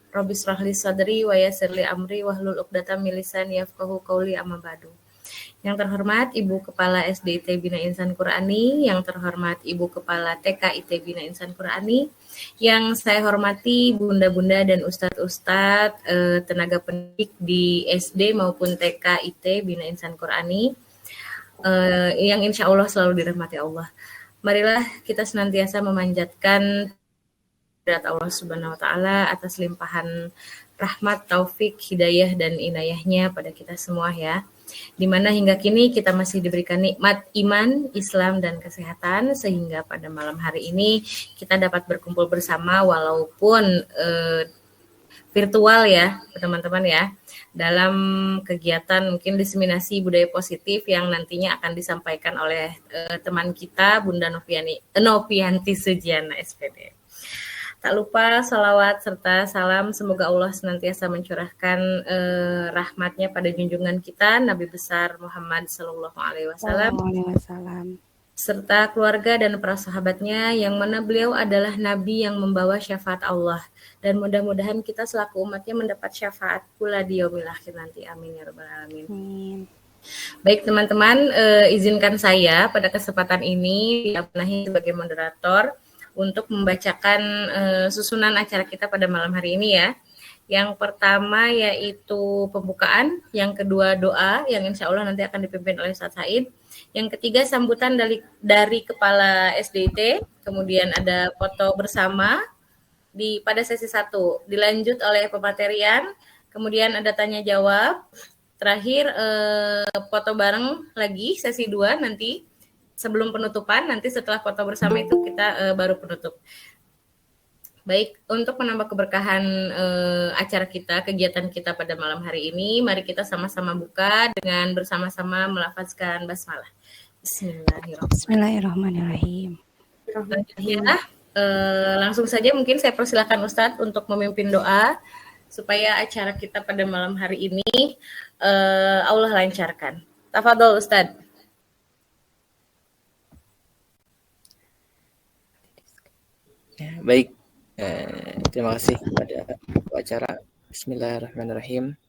Rabbi shrah li sadri wa yassir li amri wahlul 'uqdatam min lisani yafqahu qawli amma ba'du. Yang terhormat Ibu Kepala SD IT Bina Insan Qur'ani, yang terhormat Ibu Kepala TK IT Bina Insan Qur'ani, yang saya hormati bunda-bunda dan ustadz-ustadz tenaga pendidik di SD maupun TK IT Bina Insan Qur'ani, yang insya Allah selalu dirahmati Allah. Marilah kita senantiasa memanjatkan kehadirat Allah Subhanahu wa taala atas limpahan rahmat, taufik, hidayah dan inayahnya pada kita semua ya. Di mana hingga kini kita masih diberikan nikmat iman, Islam dan kesehatan sehingga pada malam hari ini kita dapat berkumpul bersama walaupun virtual ya, teman-teman ya. Dalam kegiatan mungkin diseminasi budaya positif yang nantinya akan disampaikan oleh teman kita Bunda Novianti Sujiana SPD. Tak lupa salawat serta salam semoga Allah senantiasa mencurahkan rahmatnya pada junjungan kita Nabi besar Muhammad Sallallahu Alaihi Wasallam serta keluarga dan para sahabatnya yang mana beliau adalah Nabi yang membawa syafaat Allah dan mudah-mudahan kita selaku umatnya mendapat syafaat pula di yaumil akhir nanti. Amin ya rabbal alamin. Amin. Baik teman-teman, izinkan saya pada kesempatan ini diamanahi sebagai moderator untuk membacakan susunan acara kita pada malam hari ini ya. Yang pertama yaitu pembukaan, yang kedua doa yang insya Allah nanti akan dipimpin oleh Ustaz Said. Yang ketiga sambutan dari Kepala SDIT, kemudian ada foto bersama pada sesi 1, dilanjut oleh pematerian, kemudian ada tanya jawab, terakhir foto bareng lagi sesi 2 nanti. Sebelum penutupan, nanti setelah foto bersama itu kita baru penutup. Baik, untuk menambah keberkahan acara kita, kegiatan kita pada malam hari ini, mari kita sama-sama buka dengan bersama-sama melafazkan basmalah. Bismillahirrahmanirrahim. Ya, langsung saja mungkin saya persilakan Ustadz untuk memimpin doa supaya acara kita pada malam hari ini Allah lancarkan. Tafadhol Ustadz. Ya, baik, terima kasih kepada acara. Bismillahirrahmanirrahim.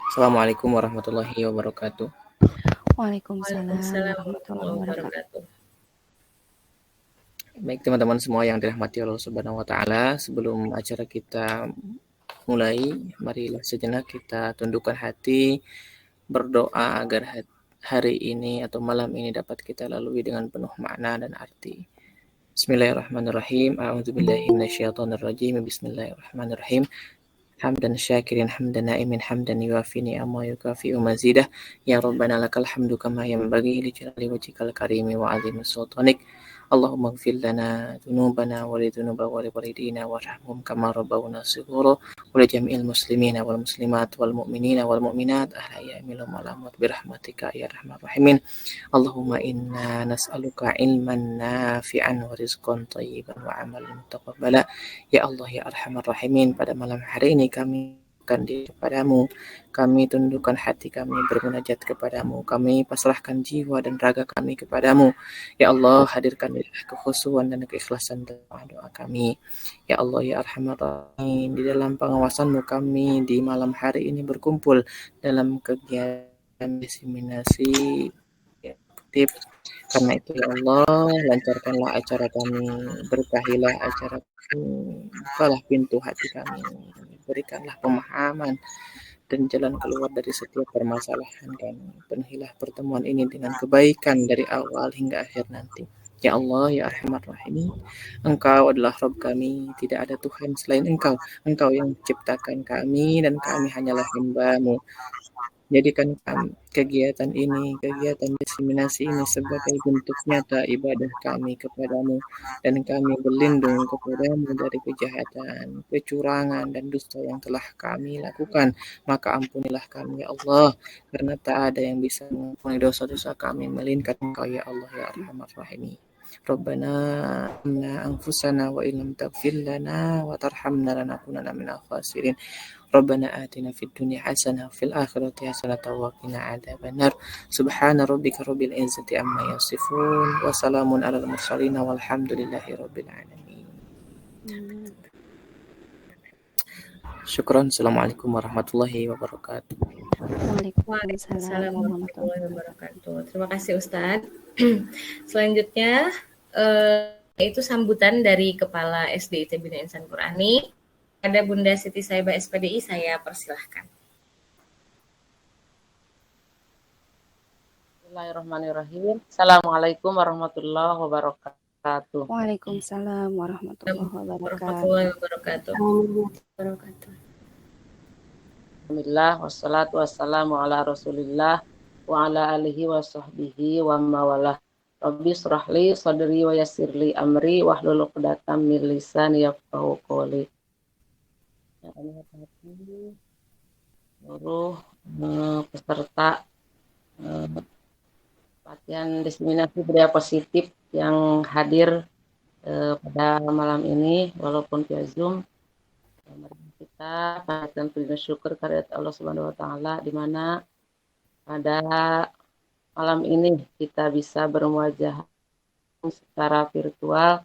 Assalamualaikum warahmatullahi wabarakatuh. Waalaikumsalam warahmatullahi wabarakatuh. Baik teman-teman semua yang dirahmati Allah Subhanahu wa taala, sebelum acara kita mulai, marilah sejenak kita tundukkan hati, berdoa agar hari ini atau malam ini dapat kita lalui dengan penuh makna dan arti. Bismillahirrahmanirrahim. A'udzubillahi minasyaitonirrajim. Bismillahirrahmanirrahim. Hamdan syakirin hamdan na'imin hamdan yuwafi ni'ama yukafi'u mazidah. Ya Rabbana lakal hamdu kama yanbaghi li jalali wajhikal karimi wa 'azimi sultanik. Allahumma ighfir lana dzunubana wa li dzunubi walidina warhamhum kama rabbawna shighara wa li jami'il muslimina wal muslimat wal mu'minina wal mu'minat ahya'i minhum wal amwat bi rahmatika ya arhamar rahimin. Allahumma inna nas'aluka ilman nafi'an wa rizqan thayyiban wa 'amalan mutaqabbala. Ya Allah ya arhamar rahimin, pada malam hari ini kami akan kepadamu, kami tundukkan hati kami bermunajat kepadamu, kami pasrahkan jiwa dan raga kami kepadamu. Ya Allah, hadirkan kekhusyuan dan keikhlasan dalam doa kami. Ya Allah ya arhamar rahimin, di dalam pengawasanmu kami di malam hari ini berkumpul dalam kegiatan diseminasi tips. Karena itu ya Allah, lancarkanlah acara kami, berkahilah acara kami, bukalah pintu hati kami, berikanlah pemahaman dan jalan keluar dari setiap permasalahan kami. Penuhilah pertemuan ini dengan kebaikan dari awal hingga akhir nanti. Ya Allah ya Arhamar Rahimin, Engkau adalah Rabb kami, tidak ada Tuhan selain Engkau. Engkau yang menciptakan kami dan kami hanyalah hamba-Mu. Jadikan kegiatan ini, kegiatan diseminasi ini sebagai bentuk nyata ibadah kami kepadamu, dan kami berlindung kepadamu dari kejahatan, kecurangan, dan dusta yang telah kami lakukan. Maka ampunilah kami ya Allah, karena tak ada yang bisa mengampuni dosa-dosa kami melainkan Engkau ya Allah ya Arhamar Rahimin. Rabbana amna anfusana wa illam taghfir lana wa tarhamna lanakunanna minal khasirin. Rabbana atina fid dunya hasanah wa fil akhirati hasanah wa qina adzabannar. Subhana rabbika rabbil izzati amma yasifun wa salamun alal mursalin walhamdulillahi rabbil alamin. Syukron. Assalamualaikum warahmatullahi wabarakatuh. Waalaikumsalam Waalaikumsalam warahmatullahi warahmatullahi wabarakatuh. wabarakatuh. Terima kasih Ustadz. Selanjutnya itu sambutan dari Kepala SDIT Bina Insan Qurani. Ada Bunda Siti Saibah SPDI, saya persilahkan. Bismillahirrahmanirrahim. Assalamualaikum warahmatullahi wabarakatuh. Waalaikumsalam warahmatullahi wabarakatuh. Warahmatullahi wabarakatuh. Alhamdulillah wassalatu wassalamu ala Rasulillah wa ala alihi wa sahbihi wa mawalah. Rabbi shrahli sadri wa yassirli amri wahlul 'uqdatam min lisani yafqahu qawli. Yang kami hormati seluruh peserta pelatihan diseminasi budaya positif yang hadir pada malam ini walaupun via Zoom. Mari kita panjatkan puji dan syukur kehadirat Allah Subhanahu wa taala di mana pada malam ini kita bisa bermuajah secara virtual,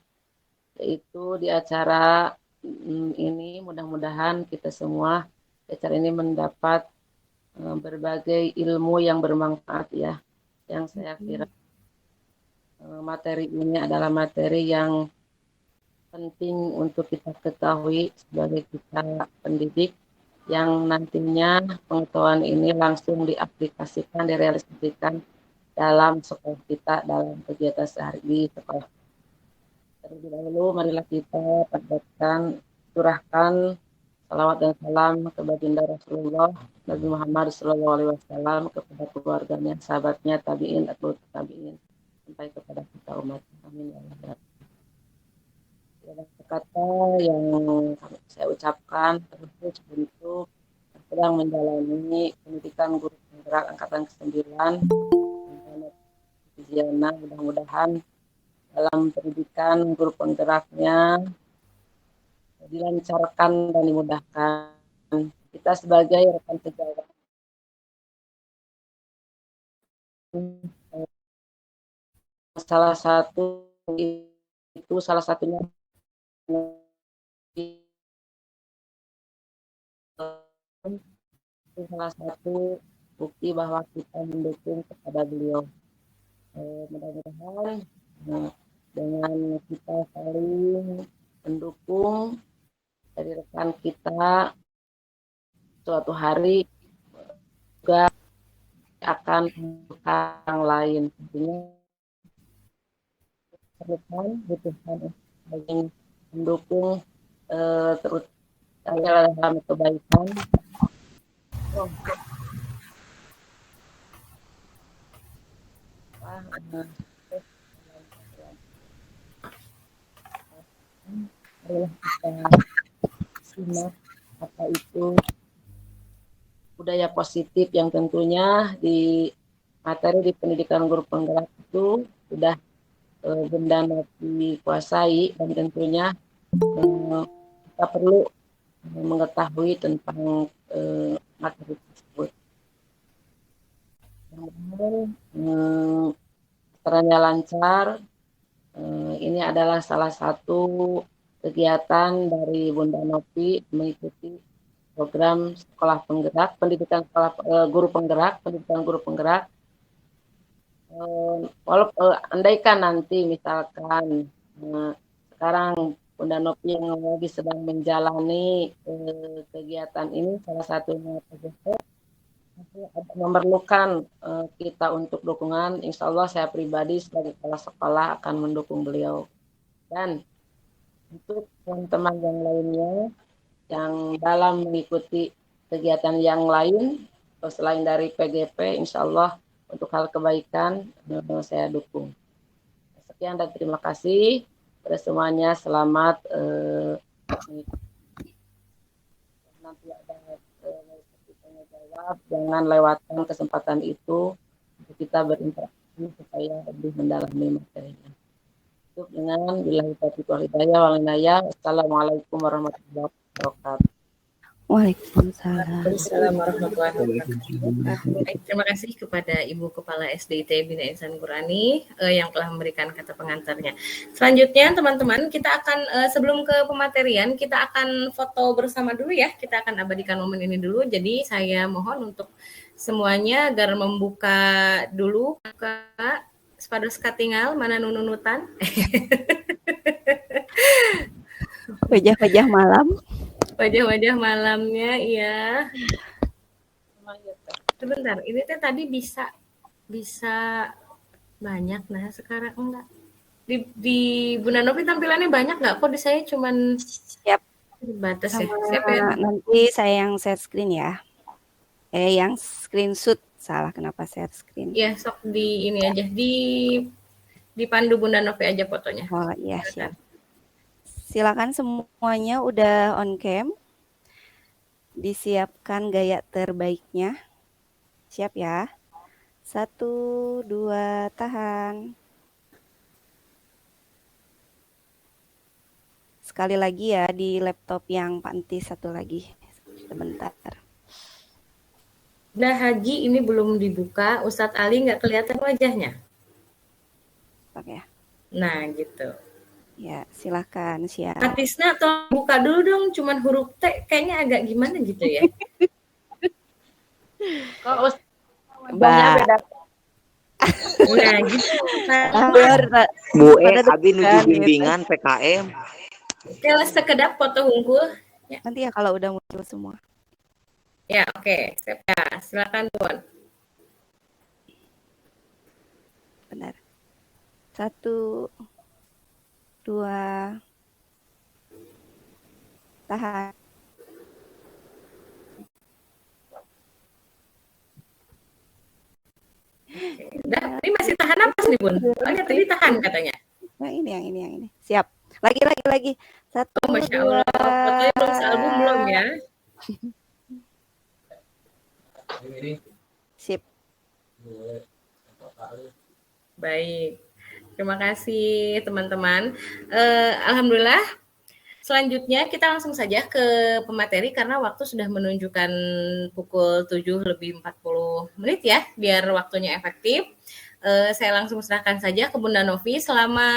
yaitu di acara ini mudah-mudahan kita semua di acara ini mendapat berbagai ilmu yang bermanfaat ya. Yang saya kira materi ini adalah materi yang penting untuk kita ketahui sebagai kita pendidik yang nantinya pengetahuan ini langsung diaplikasikan, direalisasikan dalam sekolah kita, dalam kegiatan sehari di sekolah. Terlebih dahulu marilah kita panjatkan, curahkan salawat dan salam kepada baginda Rasulullah Nabi Muhammad SAW, kepada keluarganya, sahabatnya, tabiin, atau tabiin, sampai kepada kita umat. Amin ya Allah. Ada kata yang saya ucapkan terus untuk sedang menjalani pendidikan guru penggerak angkatan ke-9 Ziana, mudah-mudahan dalam pendidikan guru penggeraknya dilancarkan dan dimudahkan. Kita sebagai rekan sejawat salah satunya salah satu bukti bahwa kita mendukung kepada beliau. Mudah-mudahan dengan kita saling mendukung dari rekan kita, suatu hari juga akan yang lain. Tentunya butuhkan saling mendukung terus dalam kebaikan. Marilah kita simak apa itu budaya positif yang tentunya di materi di pendidikan guru penggerak itu sudah Bunda Nopi kuasai, dan tentunya kita perlu mengetahui tentang materi tersebut. Caranya lancar. Ini adalah salah satu kegiatan dari Bunda Nopi mengikuti program sekolah penggerak, pendidikan sekolah pendidikan guru penggerak. Walaupun andaikan nanti misalkan sekarang Bunda Nopi yang lagi sedang menjalani kegiatan ini, salah satunya PJJ, memerlukan kita untuk dukungan, insya Allah saya pribadi sebagai kepala sekolah akan mendukung beliau. Dan untuk teman-teman yang lainnya yang dalam mengikuti kegiatan yang lain selain dari PGP, insya Allah untuk hal kebaikan saya dukung. Sekian dan terima kasih pada semuanya. Selamat nanti ada jawab, jangan lewatkan kesempatan itu untuk kita berinteraksi supaya lebih mendalami materinya. Cukup dengan billahi taufiq wal hidayah wal inayah. Assalamualaikum warahmatullahi wabarakatuh. Waalaikumsalam. Waalaikumsalam warahmatullahi wabarakatuh. Baik, terima kasih kepada Ibu Kepala SDIT Bina Insan Qurani yang telah memberikan kata pengantarnya. Selanjutnya teman-teman, kita akan sebelum ke pematerian, kita akan foto bersama dulu ya. Kita akan abadikan momen ini dulu. Jadi saya mohon untuk semuanya agar membuka dulu sepados katingal mana nununutan. Wajah-wajah malam. Wajah-wajah malamnya, iya. Sebentar, ini teh tadi bisa banyak, nah sekarang enggak. Di Bunda Novi tampilannya banyak nggak? Kok di saya cuman Siap. Batas ya. Siap ya. Nanti saya yang share screen ya. Yang screenshot. Salah, kenapa share screen? Iya, sok di ini aja, di pandu Bunda Novi aja fotonya. Oh iya, siap. Silakan semuanya udah on cam. Disiapkan gaya terbaiknya. Siap ya. 1, 2, tahan. Sekali lagi ya di laptop yang Pak Entis, satu lagi. Sebentar. Nah, Haji ini belum dibuka. Ustadz Ali nggak kelihatan wajahnya. Oke. Nah, gitu. Ya, silakan siap. Katisna tolong buka dulu dong, cuman huruf T kayaknya agak gimana gitu ya. Kok beda. Nah, gitu. Bu abi nuju bimbingan PKM. Kalau sekedap foto unggul. Ya. Nanti ya kalau udah muncul semua. Ya, oke. Ya, silakan Tuan. Benar. 1, 2, tahan. Nah, ini masih tahan apa nih Bun? Soalnya tadi tahan katanya. Nah, yang ini. Siap. Lagi. 1, oh, Masya Allah. Fotonya belum sealbum belum ya? Sip. Baik. Terima kasih teman-teman. Alhamdulillah. Selanjutnya kita langsung saja ke pemateri karena waktu sudah menunjukkan pukul 7:40 ya, biar waktunya efektif. Saya langsung serahkan saja ke Bunda Novi selama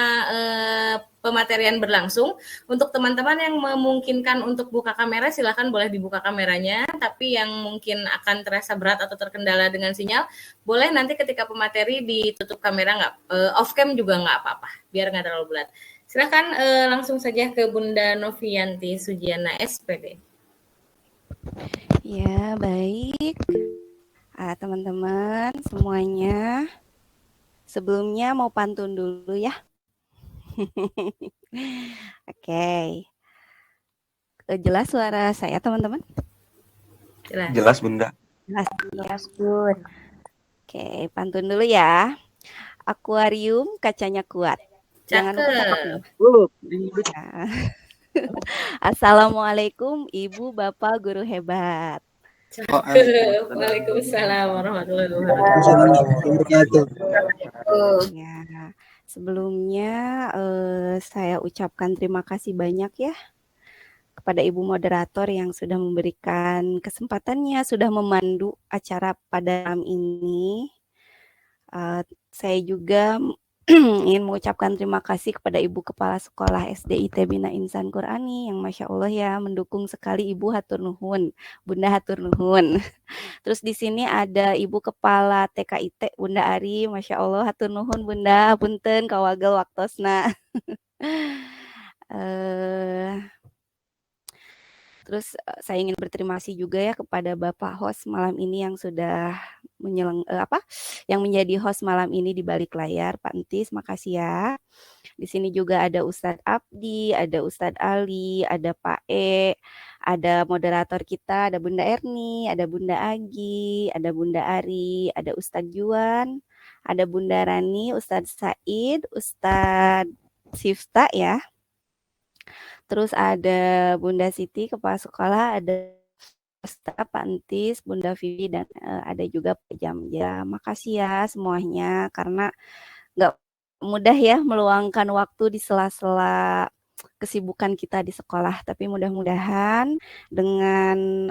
pematerian berlangsung. Untuk teman-teman yang memungkinkan untuk buka kamera, silakan boleh dibuka kameranya. Tapi yang mungkin akan terasa berat atau terkendala dengan sinyal, boleh nanti ketika pemateri ditutup kamera, off cam juga nggak apa-apa, biar nggak terlalu berat. Silakan langsung saja ke Bunda Novianti Sujiana SPD. Ya, baik. Teman-teman semuanya, sebelumnya mau pantun dulu ya. Oke. Jelas suara saya teman-teman? Jelas Bunda. Jelas Bun. Oke, pantun dulu ya. Akuarium kacanya kuat. Jangan lupa capaknya. Assalamualaikum Ibu Bapak Guru hebat. Waalaikumsalam warahmatullahi wabarakatuh. Ya, sebelumnya saya ucapkan terima kasih banyak ya kepada Ibu Moderator yang sudah memberikan kesempatannya, sudah memandu acara pada malam ini. Saya juga ingin mengucapkan terima kasih kepada Ibu Kepala Sekolah SDIT Bina Insan Qurani yang Masya Allah ya mendukung sekali Ibu hatur nuhun, Bunda hatur nuhun. Terus di sini ada Ibu Kepala TKIT Bunda Ari, Masya Allah hatur nuhun Bunda, punten kawagel waktosna. Terus saya ingin berterima kasih juga ya kepada Bapak host malam ini yang sudah yang menjadi host malam ini di balik layar, Pak Entis, makasih ya. Di sini juga ada Ustadz Abdi, ada Ustadz Ali, ada Pak E, ada moderator kita, ada Bunda Erni, ada Bunda Agi, ada Bunda Ari, ada Ustadz Juan, ada Bunda Rani, Ustadz Said, Ustadz Sifta ya. Terus ada Bunda Siti, Kepala Sekolah, ada Ustaz Pak Entis, Bunda Vivi, dan ada juga Pak Jamja. Makasih ya semuanya, karena nggak mudah ya meluangkan waktu di sela-sela kesibukan kita di sekolah. Tapi mudah-mudahan dengan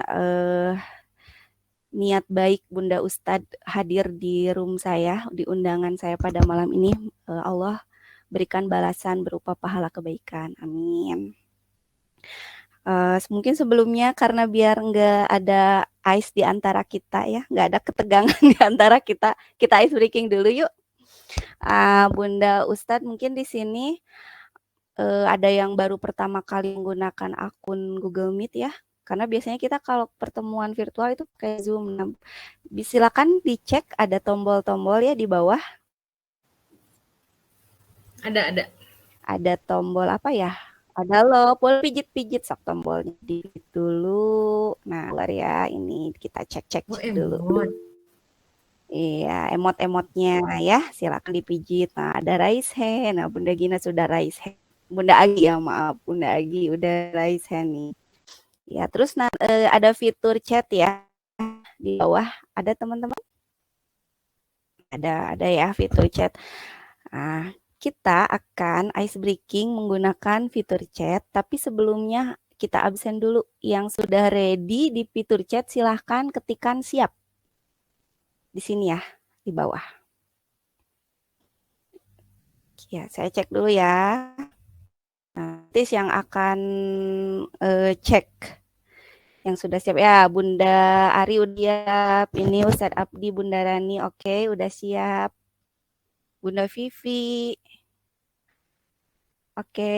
niat baik Bunda Ustadz hadir di room saya, di undangan saya pada malam ini, Allah berikan balasan berupa pahala kebaikan. Amin. Mungkin sebelumnya karena biar nggak ada ice di antara kita ya, nggak ada ketegangan di antara kita ice breaking dulu yuk. Bunda Ustadz mungkin di sini ada yang baru pertama kali menggunakan akun Google Meet ya. Karena biasanya kita kalau pertemuan virtual itu pakai Zoom. Nah, silakan dicek ada tombol-tombol ya di bawah. Ada. Ada tombol apa ya? Ada loh, boleh pijit-pijit sok tombolnya di dulu. Nah, keluar ya, ini kita cek dulu. Iya, emot-emotnya ya, silakan dipijit. Nah, ada raise hand. Nah, Bunda Gina sudah raise hand. Bunda Agi ya, maaf. Bunda Agi udah raise hand nih. Ya, terus ada fitur chat ya di bawah. Ada teman-teman? Ada ya fitur chat. Nah, kita akan ice breaking menggunakan fitur chat, tapi sebelumnya kita absen dulu. Yang sudah ready di fitur chat silahkan ketikkan siap. Di sini ya, di bawah. Ya, saya cek dulu ya. Nanti yang akan cek yang sudah siap ya. Bunda Ari udah siap. Ini Ustadz Abdi, Bunda Rani, oke, udah siap. Bunda Vivi, oke.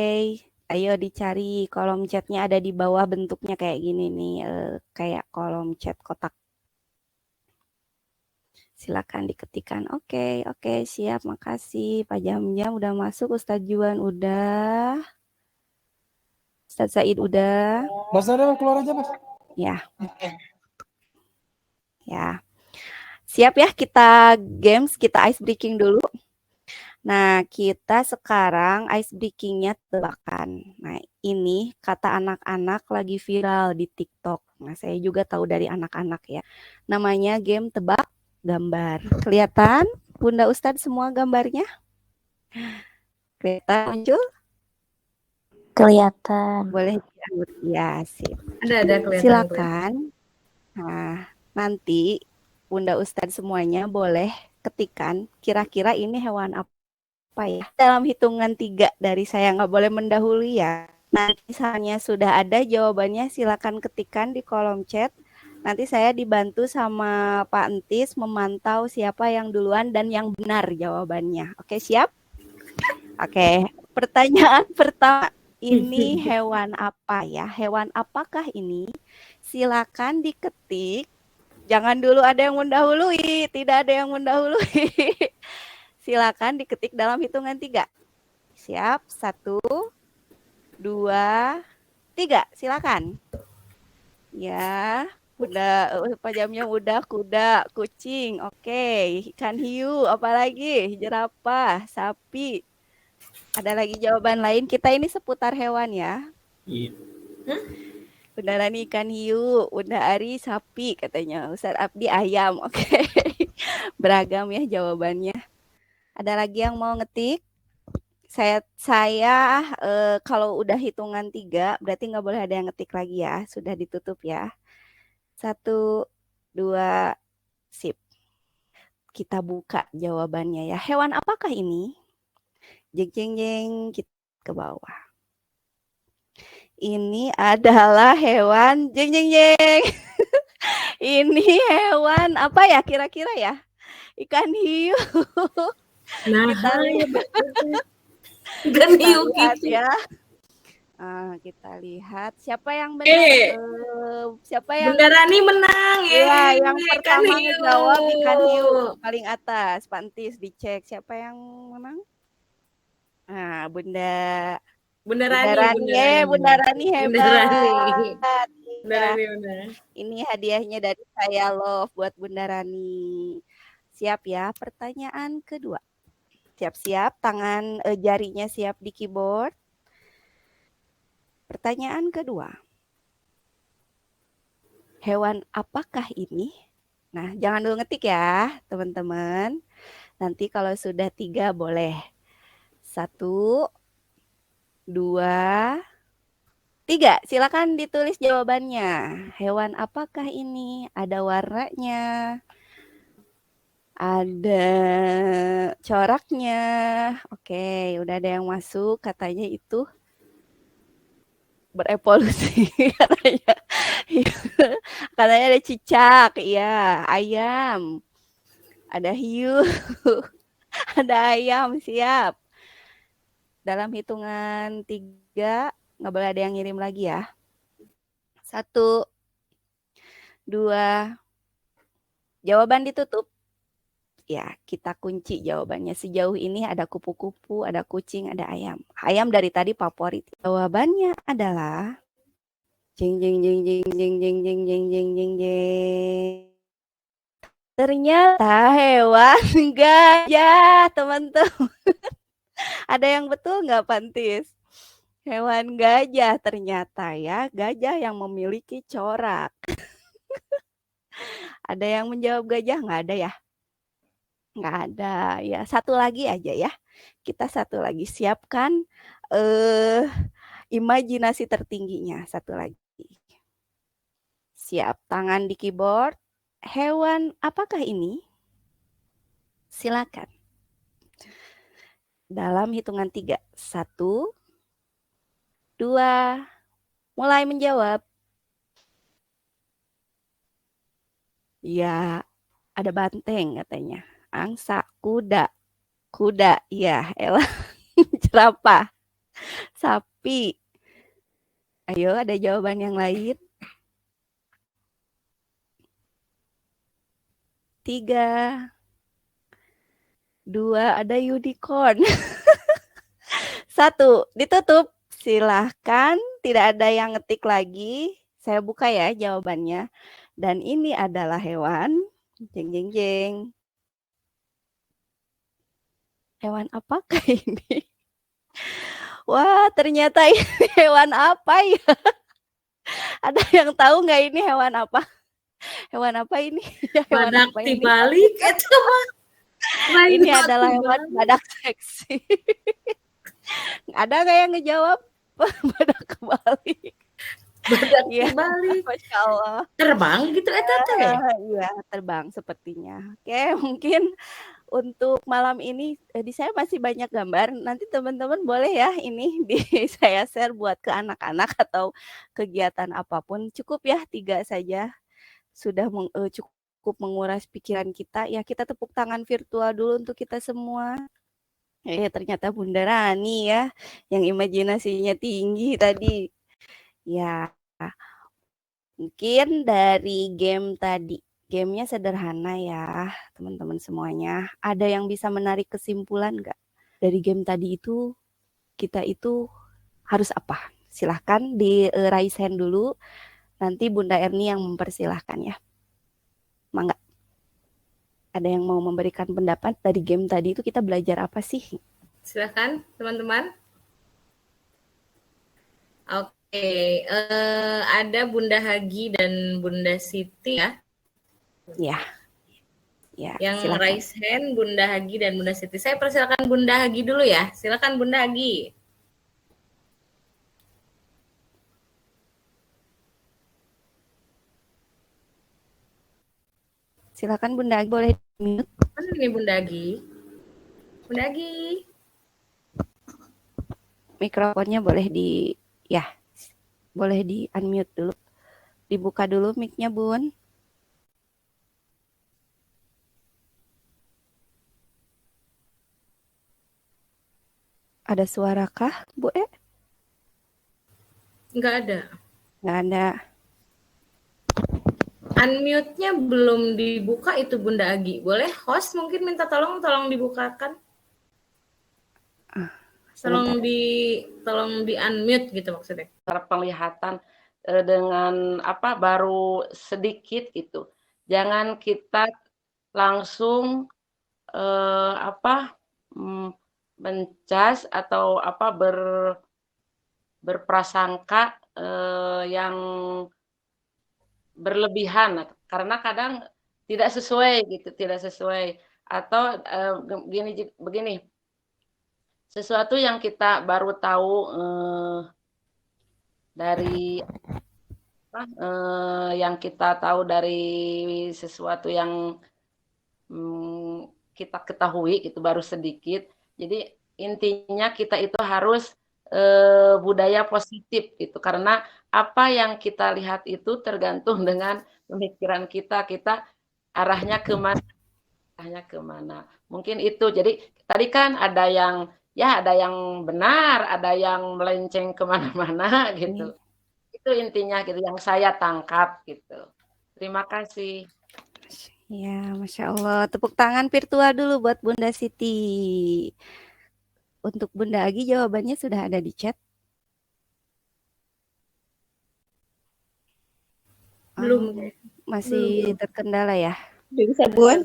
Ayo dicari kolom chatnya ada di bawah, bentuknya kayak gini nih, kayak kolom chat kotak. Silakan diketikkan. Oke, siap, makasih. Pak Jam-Jam udah masuk, Ustadz Juan udah, Ustadz Said udah. Mas Adam keluar aja Mas. Ya. Ya. Siap ya, kita games, kita ice breaking dulu. Nah, kita sekarang ice breaking-nya tebakan. Nah, ini kata anak-anak lagi viral di TikTok. Nah, saya juga tahu dari anak-anak ya. Namanya game tebak gambar. Kelihatan Bunda Ustadz semua gambarnya? Kelihatan muncul? Kelihatan. Boleh ya, sip. Ada kelihatan. Silakan. Nah, nanti Bunda Ustadz semuanya boleh ketikan kira-kira ini hewan apa ya. Dalam hitungan 3 dari saya, nggak boleh mendahului ya. Nanti misalnya sudah ada jawabannya silakan ketikan di kolom chat. Nanti saya dibantu sama Pak Entis memantau siapa yang duluan dan yang benar jawabannya. Oke, siap? Oke, pertanyaan pertama. Ini hewan apa ya? Hewan apakah ini? Silakan diketik. Jangan dulu ada yang mendahului. Tidak ada yang mendahului. Silakan diketik dalam hitungan 3. Siap? 1, 2, 3. Silakan. Ya, udah Pak Jamnya udah kuda, kucing. Oke, ikan hiu, apalagi? Jerapah, sapi. Ada lagi jawaban lain? Kita ini seputar hewan ya. Iya. Bunda Rani ikan hiu, Bunda Ari sapi katanya. Ustadz Abdi ayam. Oke. Beragam ya jawabannya. Ada lagi yang mau ngetik? Saya kalau udah hitungan 3 berarti nggak boleh ada yang ngetik lagi ya. Sudah ditutup ya. 1, 2, sip. Kita buka jawabannya ya. Hewan apakah ini? Jeng, kita ke bawah. Ini adalah hewan jeng. Ini hewan apa ya kira-kira ya? Ikan hiu. Nah, kita lihat. Ikan hiu gitu ya. Kita lihat siapa yang benar. Siapa yang Bunda Rani menang ya? Yang pertama menjawab ikan hiu paling atas. Pantis dicek siapa yang menang. Nah, Bunda Rani hebat. Bunda Rani benar. Ini hadiahnya dari saya Love buat Bunda Rani. Siap ya, pertanyaan kedua. Siap-siap, tangan jarinya siap di keyboard. Pertanyaan kedua. Hewan apakah ini? Nah, jangan dulu ngetik ya, teman-teman. Nanti kalau sudah 3 boleh. 1, 2, 3. Silakan ditulis jawabannya. Hewan apakah ini? Ada warnanya, ada coraknya. Oke, udah ada yang masuk. Katanya itu berevolusi. katanya. Katanya ada cicak, ya, ayam, ada hiu, ada ayam. Siap. Dalam hitungan 3, nggak boleh ada yang ngirim lagi ya. 1, 2, jawaban ditutup. Ya, kita kunci jawabannya. Sejauh ini ada kupu-kupu, ada kucing, ada ayam. Ayam dari tadi favorit. Jawabannya adalah jeng jeng jeng jeng jeng jeng jeng jeng jeng jeng jeng. Ternyata hewan gajah, teman-teman. Ada yang betul nggak, Pantis? Hewan gajah ternyata ya, gajah yang memiliki corak. Ada yang menjawab gajah? Nggak ada ya? Nggak ada ya. Satu lagi aja ya. Kita satu lagi siapkan imajinasi tertingginya. Satu lagi. Siap, tangan di keyboard. Hewan apakah ini? Silakan. Dalam hitungan 3. 1, 2, mulai menjawab. Ya, ada banteng katanya. Angsa, kuda. Kuda, ya, elah. Jerapah, sapi. Ayo, ada jawaban yang lain? 3, 2, ada unicorn. 1, ditutup. Silahkan, tidak ada yang ngetik lagi. Saya buka ya jawabannya. Dan ini adalah hewan. Jeng jeng jeng. Hewan apakah ini? Wah, ternyata ini hewan apa ya? Ada yang tahu nggak ini hewan apa? Hewan apa ini? Hewan Badak apa ini? dibalik itu mah. Ini adalah hewan badak seksi. Ada nggak yang ngejawab? Badak kebalik. Badak Iya, dibalik. Masya Allah. Terbang gitu eta teh. Iya, terbang sepertinya. Oke, mungkin untuk malam ini di saya masih banyak gambar. Nanti teman-teman boleh ya ini di saya share buat ke anak-anak atau kegiatan apapun. Cukup ya 3 saja. Sudah cukup menguras pikiran kita. Ya, kita tepuk tangan virtual dulu untuk kita semua. Ternyata Bunda Rani ya yang imajinasinya tinggi tadi. Ya, mungkin dari game tadi. Gamenya sederhana ya, teman-teman semuanya. Ada yang bisa menarik kesimpulan nggak? Dari game tadi itu, kita itu harus apa? Silahkan di raise hand dulu. Nanti Bunda Erni yang mempersilahkan ya. Mangga. Ada yang mau memberikan pendapat dari game tadi itu kita belajar apa sih? Silahkan teman-teman. Oke, ada Bunda Hagi dan Bunda Siti ya. Ya. Ya, yang silakan. raise hand Bunda Hagi dan Bunda Siti. Saya persilakan Bunda Hagi dulu ya. Silakan Bunda Hagi. Silakan Bunda Hagi, boleh di-mute. Mana ini Bunda Hagi? Bunda Hagi. Mikrofonnya boleh boleh di unmute dulu. Dibuka dulu mic-nya, Bun. Ada suara kah, Bu E? Enggak ada. Nggak ada. Unmute-nya belum dibuka itu Bunda Agi. Boleh host mungkin minta tolong dibukakan. Tolong di unmute gitu maksudnya. Penglihatan dengan apa baru sedikit gitu. Jangan kita langsung mencas atau berprasangka yang berlebihan karena kadang tidak sesuai gitu, tidak sesuai atau begini sesuatu yang kita baru tahu dari yang kita tahu dari sesuatu yang kita ketahui itu baru sedikit. Jadi intinya kita itu harus budaya positif gitu, karena apa yang kita lihat itu tergantung dengan pemikiran kita arahnya kemana. Mungkin itu. Jadi tadi kan ada yang benar, ada yang melenceng kemana-mana gitu. Itu intinya gitu yang saya tangkap gitu. Terima kasih. Ya, Masya Allah. Tepuk tangan virtual dulu buat Bunda Siti. Untuk Bunda Agi jawabannya sudah ada di chat. Belum. Masih terkendala ya? Bisa Bun?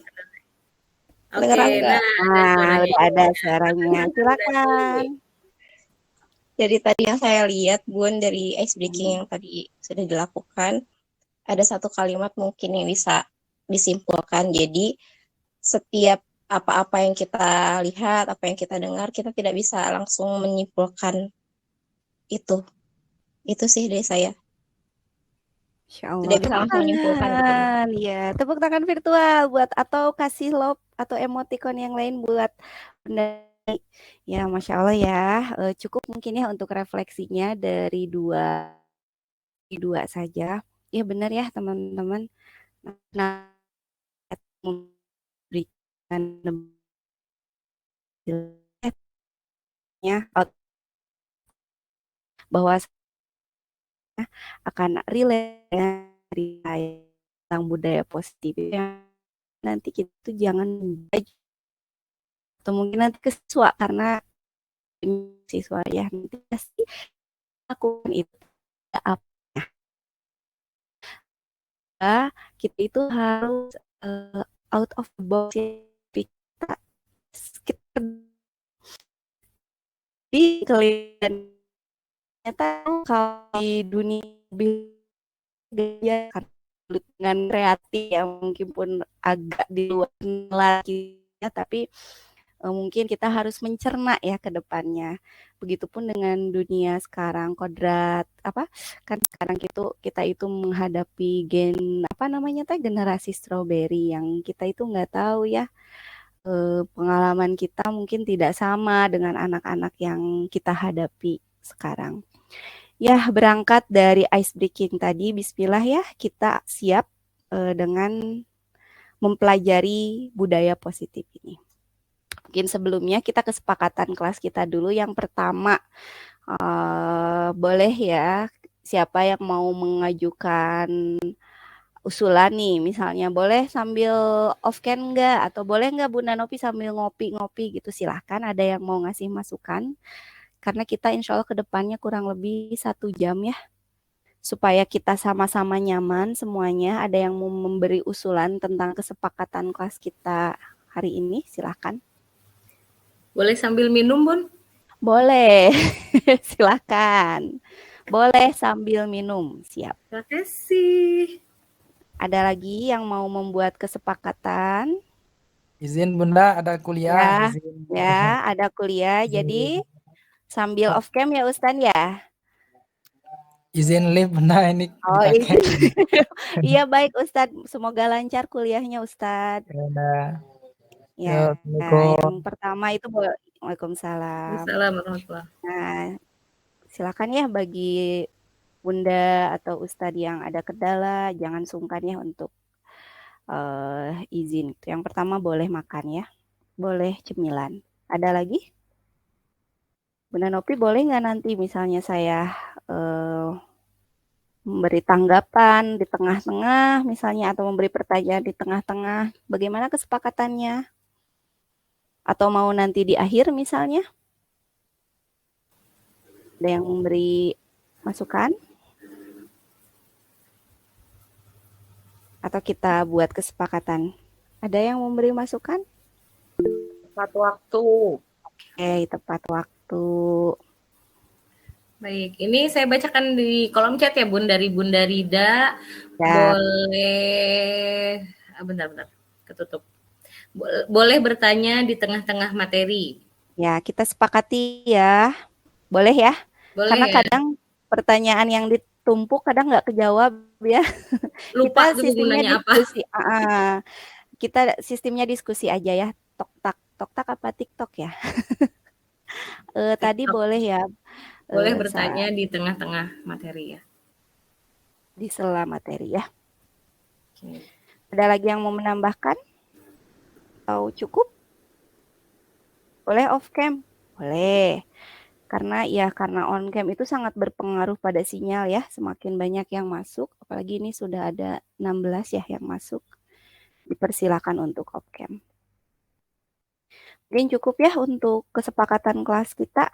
Oke, nah ada suaranya. Silakan. Jadi tadi yang saya lihat Bun dari ice breaking yang tadi sudah dilakukan, ada satu kalimat mungkin yang bisa disimpulkan. Jadi setiap apa-apa yang kita lihat, apa yang kita dengar, kita tidak bisa langsung menyimpulkan itu. Itu sih dari saya. Insya Allah. Tidak bisa langsung menyimpulkan. Gitu. Ya, tepuk tangan virtual buat atau kasih love atau emoticon yang lain buat Bunda. Ya, Masya Allah ya. Cukup mungkin ya untuk refleksinya dari dua saja. Ya benar ya teman-teman. Nah, memberikan bahwa akan relate dari tentang budaya positif yang nanti kita jangan atau mungkin nanti kesua karena siswa ya nanti pasti lakukan itu apa kita itu harus out of the box kita di kalian ternyata kalau di dunia gaya dengan kreatif yang mungkin pun agak di luar lagi ya, tapi mungkin kita harus mencerna ya ke depannya. Begitupun dengan dunia sekarang kodrat kan sekarang kita itu menghadapi generasi strawberry yang kita itu nggak tahu ya. Pengalaman kita mungkin tidak sama dengan anak-anak yang kita hadapi sekarang. Ya, berangkat dari ice breaking tadi, bismillah ya, kita siap dengan mempelajari budaya positif ini. Mungkin sebelumnya kita kesepakatan kelas kita dulu. Yang pertama, boleh ya, siapa yang mau mengajukan usulan nih, misalnya boleh sambil off cam enggak, atau boleh enggak Bunda Nopi sambil ngopi-ngopi gitu, silahkan. Ada yang mau ngasih masukan? Karena kita insya Allah ke depannya kurang lebih 1 jam ya, supaya kita sama-sama nyaman semuanya. Ada yang mau memberi usulan tentang kesepakatan kelas kita hari ini, silahkan. Boleh sambil minum, Bun? Boleh, silahkan. Boleh sambil minum, siap. Terima kasih. Ada lagi yang mau membuat kesepakatan? Izin Bunda, ada kuliah. Ya, ada kuliah. Jadi sambil off cam ya Ustaz ya. Izin live Bunda ini. Oh, izin. Iya baik Ustaz. Semoga lancar kuliahnya Ustaz. Ya, yang pertama itu Waalaikumsalam. Nah, silakan ya bagi Bunda atau Ustadz yang ada kendala, jangan sungkan ya untuk izin. Yang pertama boleh makan ya, boleh cemilan. Ada lagi? Bunda Nopi boleh nggak nanti misalnya saya memberi tanggapan di tengah-tengah misalnya, atau memberi pertanyaan di tengah-tengah, bagaimana kesepakatannya? Atau mau nanti di akhir misalnya? Ada yang memberi masukan? Atau kita buat kesepakatan? Ada yang memberi masukan? Tepat waktu. Oke, tepat waktu. Baik, ini saya bacakan di kolom chat ya Bun, dari Bunda Rida. Ya. Boleh, bentar, ketutup. Boleh bertanya di tengah-tengah materi. Ya, kita sepakati ya. Boleh ya? Boleh Karena ya. kadang pertanyaan yang ditumpuk kadang nggak kejawab ya. Lupa Kita tuh mau sistemnya nanya apa. diskusi. Kita sistemnya diskusi aja ya. Tok tak apa TikTok ya? Tadi TikTok. boleh ya. Boleh bertanya di tengah-tengah materi ya. Di sela materi ya. Oke. Ada lagi yang mau menambahkan? Atau cukup? Boleh off cam? Boleh. Karena on cam itu sangat berpengaruh pada sinyal ya. Semakin banyak yang masuk, apalagi ini sudah ada 16 ya yang masuk. Dipersilakan untuk off cam. Mungkin cukup ya untuk kesepakatan kelas kita.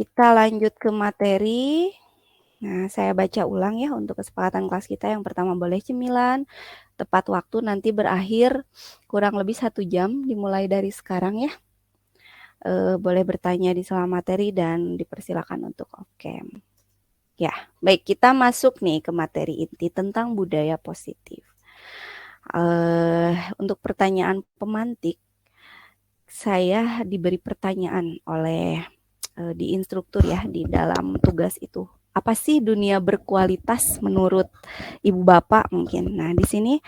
Kita lanjut ke materi. Nah, saya baca ulang ya untuk kesepakatan kelas kita. Yang pertama boleh cemilan, tepat waktu nanti berakhir kurang lebih 1 jam dimulai dari sekarang ya. Boleh bertanya di sela materi dan dipersilakan untuk off cam. Ya, baik kita masuk nih ke materi inti tentang budaya positif. Untuk pertanyaan pemantik, saya diberi pertanyaan oleh di instruktur ya di dalam tugas itu. Apa sih dunia berkualitas menurut Ibu Bapak mungkin? Nah, di sini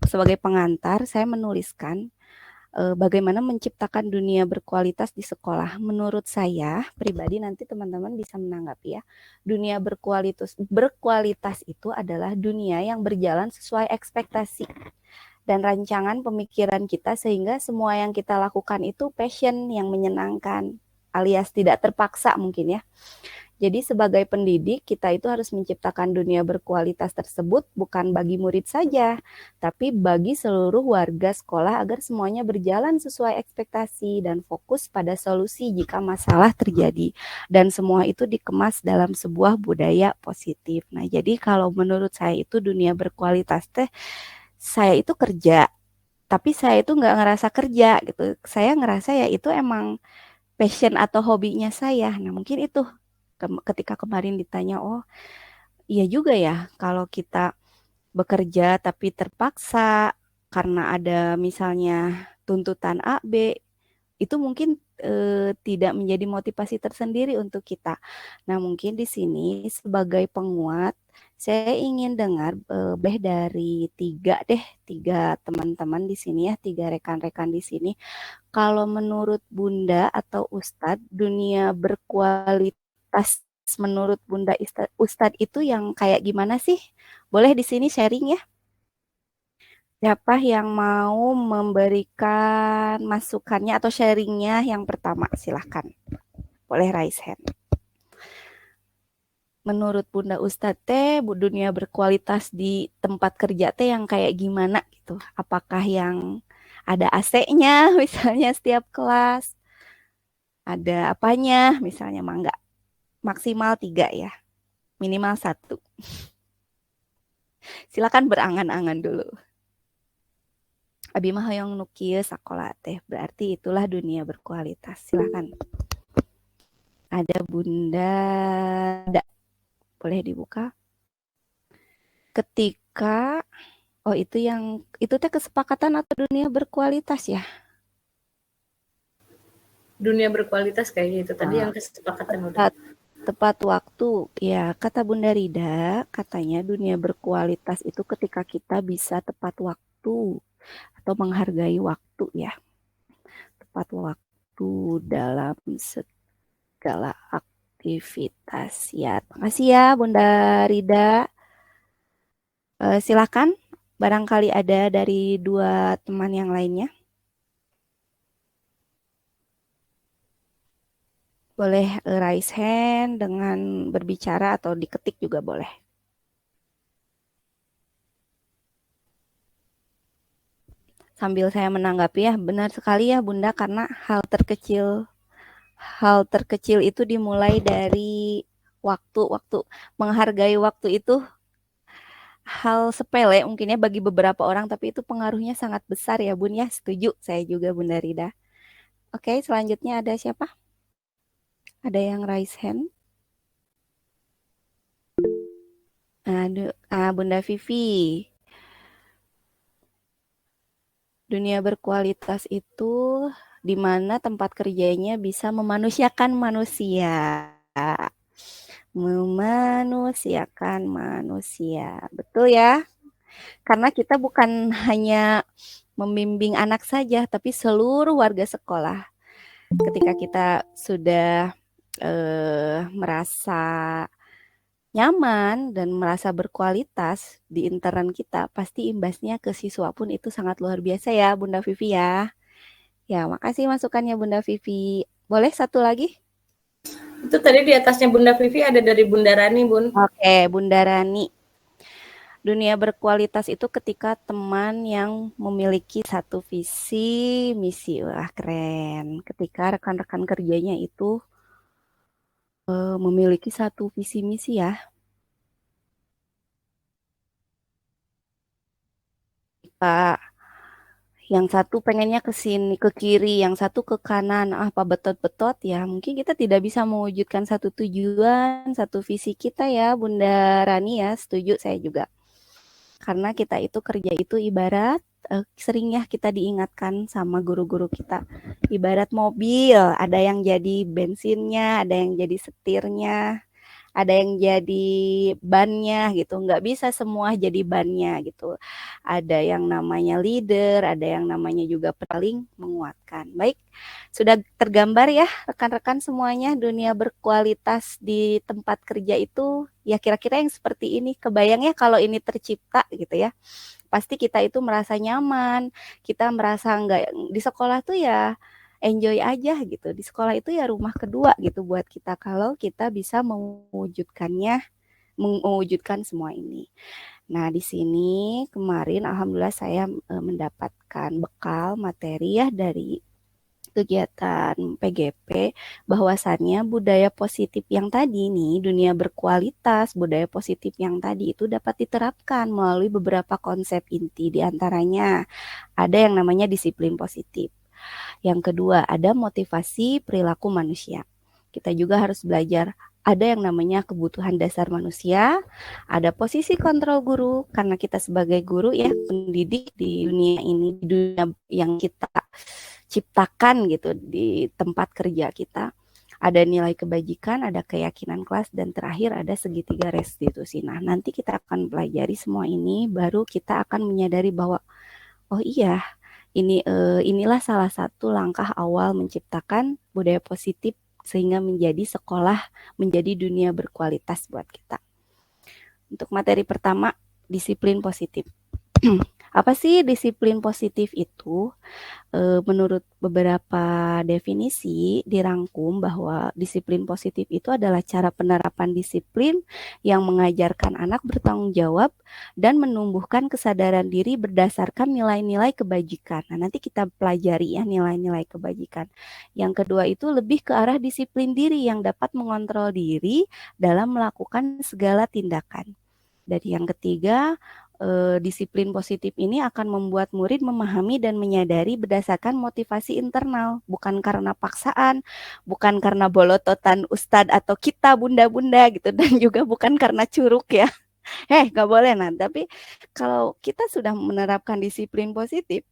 sebagai pengantar saya menuliskan bagaimana menciptakan dunia berkualitas di sekolah. Menurut saya pribadi, nanti teman-teman bisa menanggapi ya. Dunia berkualitas itu adalah dunia yang berjalan sesuai ekspektasi dan rancangan pemikiran kita sehingga semua yang kita lakukan itu passion yang menyenangkan alias tidak terpaksa mungkin ya. Jadi sebagai pendidik kita itu harus menciptakan dunia berkualitas tersebut bukan bagi murid saja, tapi bagi seluruh warga sekolah agar semuanya berjalan sesuai ekspektasi dan fokus pada solusi jika masalah terjadi. Dan semua itu dikemas dalam sebuah budaya positif. Nah, jadi kalau menurut saya itu dunia berkualitas saya itu kerja, tapi saya itu nggak ngerasa kerja gitu. Saya ngerasa ya itu emang passion atau hobinya saya. Nah, mungkin itu ketika kemarin ditanya, oh iya juga ya kalau kita bekerja tapi terpaksa karena ada misalnya tuntutan A, B, itu mungkin tidak menjadi motivasi tersendiri untuk kita. Nah, mungkin di sini sebagai penguat, saya ingin dengar dari tiga teman-teman di sini ya, 3 rekan-rekan di sini. Kalau menurut Bunda atau Ustadz, dunia berkualitas menurut Bunda Ustadz itu yang kayak gimana sih? Boleh di sini sharing ya? Siapa yang mau memberikan masukannya atau sharingnya yang pertama? Silahkan. Boleh raise hand. Menurut Bunda Ustadz dunia berkualitas di tempat kerja yang kayak gimana gitu? Apakah yang ada AC-nya misalnya setiap kelas? Ada apanya misalnya mangga? Maksimal 3 ya. Minimal 1. Silakan berangan-angan dulu. Abi mah hoyong nu kieu sakola teh, berarti itulah dunia berkualitas. Silakan. Ada Bunda, boleh dibuka. Ketika itu teh kesepakatan atau dunia berkualitas ya? Dunia berkualitas kayak gitu. Tadi yang kesepakatan udah. Tepat waktu. Ya, kata Bunda Rida, katanya dunia berkualitas itu ketika kita bisa tepat waktu atau menghargai waktu ya. Tepat waktu dalam segala aktivitas ya. Makasih ya Bunda Rida. Silakan, barangkali ada dari 2 teman yang lainnya. Boleh raise hand dengan berbicara atau diketik juga boleh. Sambil saya menanggapi ya, benar sekali ya Bunda, karena hal terkecil itu dimulai dari waktu. Menghargai waktu itu hal sepele mungkin ya bagi beberapa orang, tapi itu pengaruhnya sangat besar ya Bun ya. Setuju saya juga Bunda Rida. Oke, selanjutnya ada siapa? Ada yang raise hand? Bunda Vivi. Dunia berkualitas itu di mana tempat kerjanya bisa memanusiakan manusia. Memanusiakan manusia. Betul ya? Karena kita bukan hanya membimbing anak saja, tapi seluruh warga sekolah. Ketika kita sudah merasa nyaman dan merasa berkualitas di intern kita, pasti imbasnya ke siswa pun itu sangat luar biasa ya, Bunda Vivi ya. Ya, makasih masukannya Bunda Vivi. Boleh satu lagi? Itu tadi di atasnya Bunda Vivi ada dari Bunda Rani, Bun. Oke, Bunda Rani. Dunia berkualitas itu ketika teman yang memiliki satu visi, misi. Wah, keren. Ketika rekan-rekan kerjanya itu memiliki satu visi, misi ya. Pak, yang satu pengennya ke sini, ke kiri, yang satu ke kanan, apa betot-betot ya. Mungkin kita tidak bisa mewujudkan satu tujuan, satu visi kita ya, Bunda Rani ya. Setuju saya juga. Karena kita itu kerja itu ibarat, sering ya kita diingatkan sama guru-guru kita. Ibarat mobil, ada yang jadi bensinnya, ada yang jadi setirnya, ada yang jadi bannya gitu, nggak bisa semua jadi bannya gitu. Ada yang namanya leader, ada yang namanya juga paling menguatkan. Baik, sudah tergambar ya rekan-rekan semuanya dunia berkualitas di tempat kerja itu ya kira-kira yang seperti ini. Kebayang ya kalau ini tercipta gitu ya. Pasti kita itu merasa nyaman, kita merasa nggak di sekolah tuh ya enjoy aja gitu. Di sekolah itu ya rumah kedua gitu buat kita kalau kita bisa mewujudkan semua ini. Nah, di sini kemarin alhamdulillah saya mendapatkan bekal materi ya dari kegiatan PGP bahwasannya budaya positif yang tadi nih, dunia berkualitas, budaya positif yang tadi itu dapat diterapkan melalui beberapa konsep inti, diantaranya ada yang namanya disiplin positif. Yang kedua, ada motivasi perilaku manusia. Kita juga harus belajar ada yang namanya kebutuhan dasar manusia, ada posisi kontrol guru, karena kita sebagai guru ya, pendidik di dunia ini, di dunia yang kita ciptakan gitu, di tempat kerja kita. Ada nilai kebajikan, ada keyakinan kelas, dan terakhir ada segitiga restitusi. Nah, nanti kita akan pelajari semua ini, baru kita akan menyadari bahwa, oh iya, inilah salah satu langkah awal menciptakan budaya positif sehingga menjadi sekolah, menjadi dunia berkualitas buat kita. Untuk materi pertama, disiplin positif. Apa sih disiplin positif itu? Menurut beberapa definisi dirangkum bahwa disiplin positif itu adalah cara penerapan disiplin yang mengajarkan anak bertanggung jawab dan menumbuhkan kesadaran diri berdasarkan nilai-nilai kebajikan. Nah, nanti kita pelajari ya nilai-nilai kebajikan. Yang kedua itu lebih ke arah disiplin diri yang dapat mengontrol diri dalam melakukan segala tindakan. Dan yang ketiga, disiplin positif ini akan membuat murid memahami dan menyadari berdasarkan motivasi internal, bukan karena paksaan, bukan karena bolototan ustadz atau kita bunda-bunda gitu, dan juga bukan karena curug ya. Gak boleh nah, tapi kalau kita sudah menerapkan disiplin positif,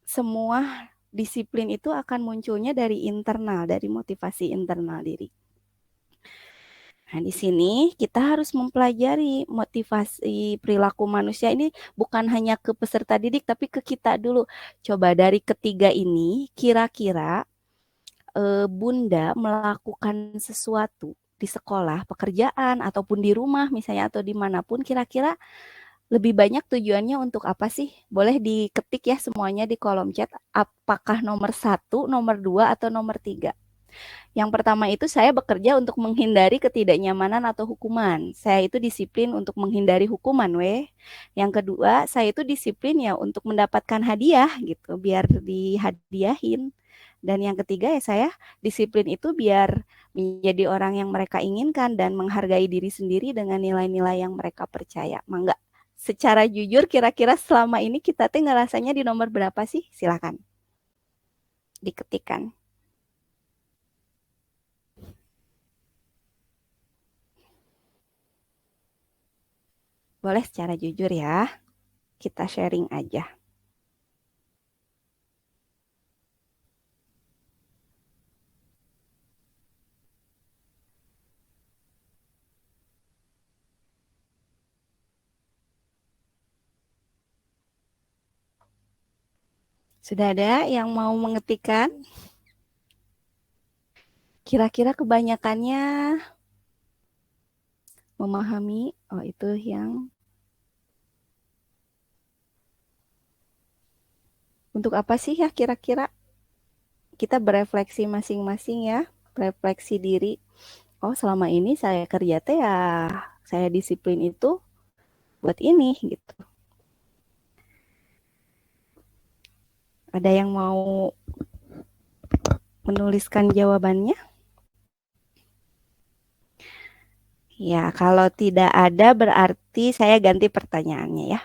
semua disiplin itu akan munculnya dari internal, dari motivasi internal diri. Nah, di sini kita harus mempelajari motivasi perilaku manusia ini bukan hanya ke peserta didik, tapi ke kita dulu. Coba dari ketiga ini, kira-kira Bunda melakukan sesuatu di sekolah, pekerjaan, ataupun di rumah misalnya, atau dimanapun, kira-kira lebih banyak tujuannya untuk apa sih? Boleh diketik ya semuanya di kolom chat. Apakah nomor 1, nomor 2, atau nomor 3? Yang pertama itu saya bekerja untuk menghindari ketidaknyamanan atau hukuman. Saya itu disiplin untuk menghindari hukuman, weh. Yang kedua, saya itu disiplin ya untuk mendapatkan hadiah gitu, biar dihadiahin. Dan yang ketiga ya saya disiplin itu biar menjadi orang yang mereka inginkan dan menghargai diri sendiri dengan nilai-nilai yang mereka percaya. Mangga. Secara jujur kira-kira selama ini kita teh ngerasanya di nomor berapa sih? Silakan diketikkan. Boleh secara jujur ya, kita sharing aja. Sudah ada yang mau mengetikkan? Kira-kira kebanyakannya memahami, oh itu yang untuk apa sih ya kira-kira? Kita berefleksi masing-masing ya, refleksi diri. Oh selama ini saya kerja teh ya, saya disiplin itu buat ini gitu. Ada yang mau menuliskan jawabannya? Ya, kalau tidak ada berarti saya ganti pertanyaannya ya.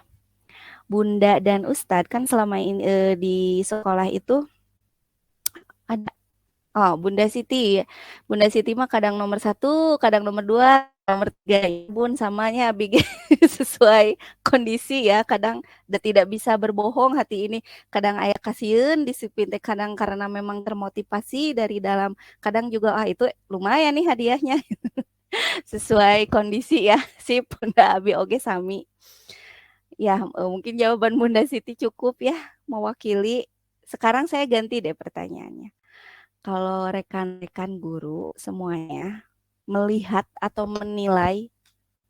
Bunda dan Ustadz kan selama ini di sekolah itu ada. Oh, Bunda Siti. Bunda Siti mah kadang nomor 1, kadang nomor 2, nomor 3. Bun samanya Abig sesuai kondisi ya. Kadang tidak bisa berbohong hati ini. Kadang ayah kasieun disiplin teh kadang karena memang termotivasi dari dalam. Kadang juga itu lumayan nih hadiahnya. Sesuai kondisi ya. Sip, Bunda Abi oge sami. Ya, mungkin jawaban Bunda Siti cukup ya mewakili. Sekarang saya ganti deh pertanyaannya. Kalau rekan-rekan guru semuanya melihat atau menilai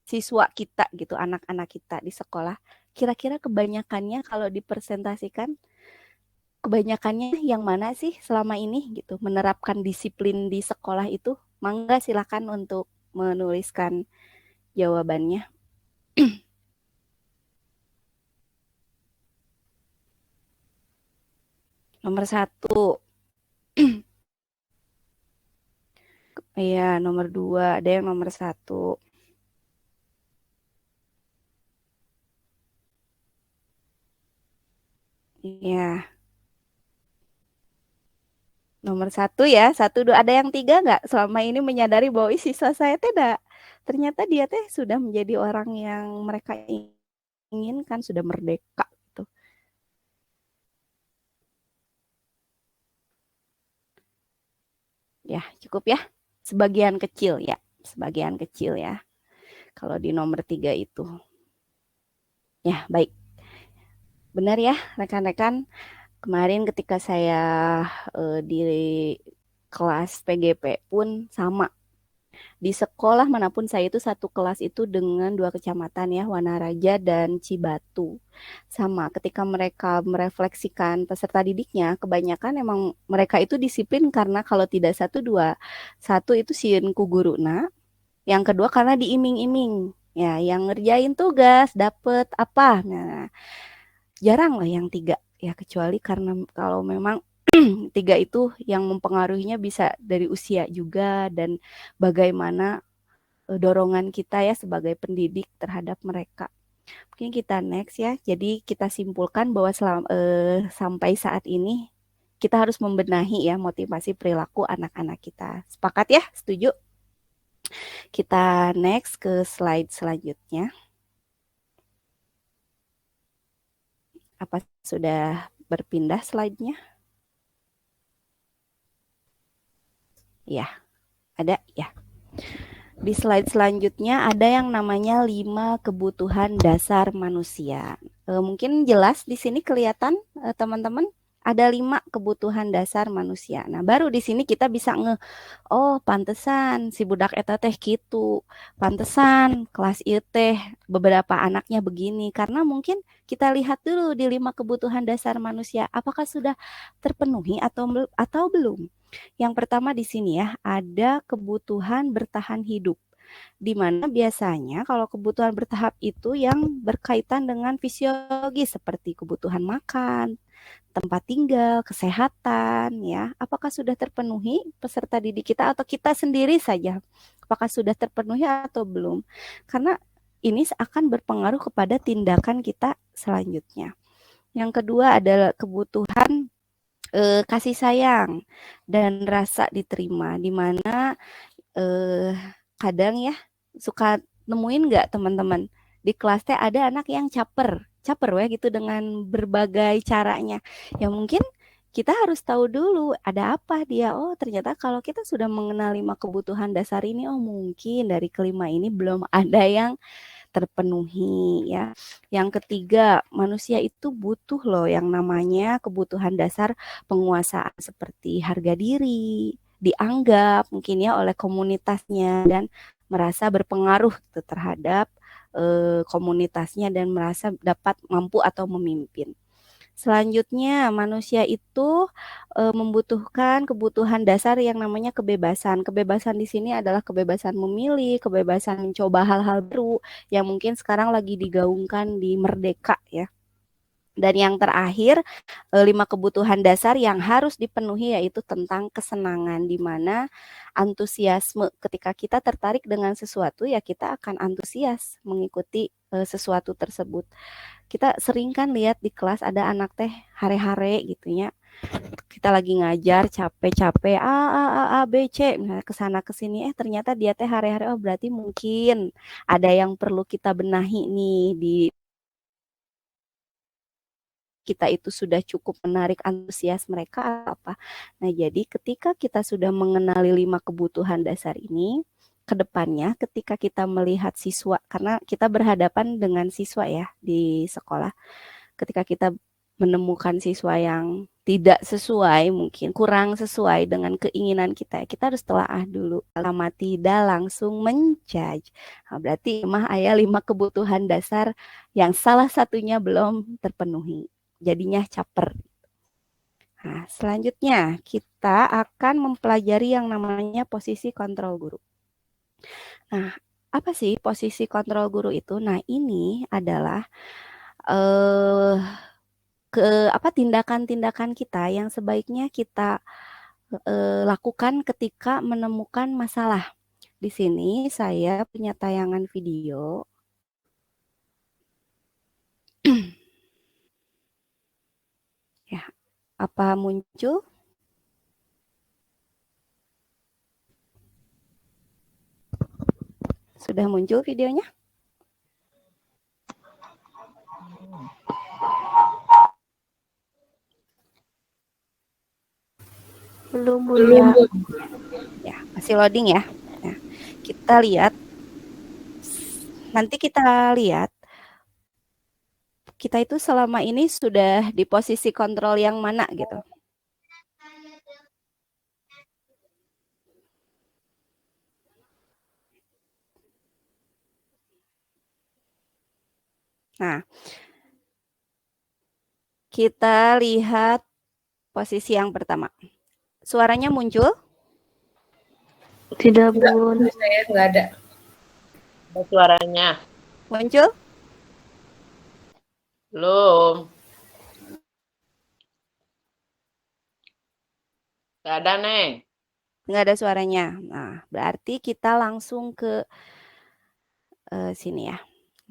siswa kita gitu, anak-anak kita di sekolah, kira-kira kebanyakannya kalau dipresentasikan, kebanyakannya yang mana sih selama ini gitu, menerapkan disiplin di sekolah itu? Mangga silakan untuk menuliskan jawabannya. Nomor 1. Iya, nomor 2. Ada yang nomor 1. Iya. Nomor 1 ya. 1, 2. Ada yang 3 nggak? Selama ini menyadari bahwa siswa saya tidak. Ternyata dia teh sudah menjadi orang yang mereka inginkan, sudah merdeka. Gitu. Ya, cukup ya. Sebagian kecil ya. Sebagian kecil ya. Kalau di nomor 3 itu. Ya, baik. Benar ya, rekan-rekan. Kemarin ketika saya di kelas PGP pun sama. Di sekolah manapun saya itu satu kelas itu dengan 2 kecamatan ya, Wanaraja dan Cibatu. Sama, ketika mereka merefleksikan peserta didiknya, kebanyakan emang mereka itu disiplin karena kalau tidak 1, 2. 1 itu sieun ku guruna, yang kedua karena diiming-iming. Ya, yang ngerjain tugas, dapet apa. Nah, jarang lah yang 3 ya, kecuali karena kalau memang 3 itu yang mempengaruhinya bisa dari usia juga dan bagaimana dorongan kita ya sebagai pendidik terhadap mereka. Mungkin kita next ya. Jadi kita simpulkan bahwa sampai saat ini kita harus membenahi ya motivasi perilaku anak-anak kita. Sepakat ya? Setuju? Kita next ke slide selanjutnya. Apa sudah berpindah slide-nya? Ya, ada ya. Di slide selanjutnya ada yang namanya 5 kebutuhan dasar manusia. Mungkin jelas di sini kelihatan teman-teman ada 5 kebutuhan dasar manusia. Nah, baru di sini kita bisa oh pantesan si budak eta teh gitu. Pantesan kelas ieu teh beberapa anaknya begini karena mungkin kita lihat dulu di 5 kebutuhan dasar manusia apakah sudah terpenuhi atau belum. Yang pertama di sini ya, ada kebutuhan bertahan hidup. Di mana biasanya kalau kebutuhan bertahap itu yang berkaitan dengan fisiologi seperti kebutuhan makan, tempat tinggal, kesehatan ya. Apakah sudah terpenuhi peserta didik kita atau kita sendiri saja? Apakah sudah terpenuhi atau belum? Karena ini akan berpengaruh kepada tindakan kita selanjutnya. Yang kedua adalah kebutuhan kasih sayang dan rasa diterima, di mana kadang ya suka nemuin nggak teman-teman di kelas teh ada anak yang caper ya gitu dengan berbagai caranya. Ya mungkin kita harus tahu dulu ada apa dia. Oh ternyata kalau kita sudah mengenal 5 kebutuhan dasar ini, oh mungkin dari kelima ini belum ada yang terpenuhi ya. Yang ketiga, manusia itu butuh loh yang namanya kebutuhan dasar penguasaan seperti harga diri, dianggap mungkin ya oleh komunitasnya dan merasa berpengaruh gitu terhadap komunitasnya dan merasa dapat mampu atau memimpin. Selanjutnya, manusia itu membutuhkan kebutuhan dasar yang namanya kebebasan. Kebebasan di sini adalah kebebasan memilih, kebebasan mencoba hal-hal baru yang mungkin sekarang lagi digaungkan di Merdeka ya. Dan yang terakhir, 5 kebutuhan dasar yang harus dipenuhi yaitu tentang kesenangan, di mana antusiasme. Ketika kita tertarik dengan sesuatu ya kita akan antusias mengikuti sesuatu tersebut. Kita sering kan lihat di kelas ada anak teh hare-hare gitu ya. Kita lagi ngajar capek-capek A B C misalnya kesana kesini ternyata dia teh hare-hare, oh berarti mungkin ada yang perlu kita benahi nih di kita itu sudah cukup menarik antusias mereka apa. Nah, jadi ketika kita sudah mengenali 5 kebutuhan dasar ini, ke depannya ketika kita melihat siswa, karena kita berhadapan dengan siswa ya di sekolah. Ketika kita menemukan siswa yang tidak sesuai, mungkin kurang sesuai dengan keinginan kita harus telaah dulu. Lama tidak langsung menjudge. Nah, berarti mah aya 5 kebutuhan dasar yang salah satunya belum terpenuhi. Jadinya caper. Nah, selanjutnya kita akan mempelajari yang namanya posisi kontrol guru. Nah, apa sih posisi kontrol guru itu? Nah, ini adalah tindakan-tindakan kita yang sebaiknya kita lakukan ketika menemukan masalah. Di sini saya punya tayangan video. Ya, apa muncul? Sudah muncul videonya? Belum, Bunda. Ya, masih loading ya. Nah, kita lihat. Nanti kita lihat kita itu selama ini sudah di posisi kontrol yang mana gitu. Nah, kita lihat posisi yang pertama. Suaranya muncul? Tidak, Bun. Saya nggak ada. Suaranya Muncul? belum. Nggak ada, Neng. Nggak ada suaranya. Nah, berarti kita langsung ke sini ya.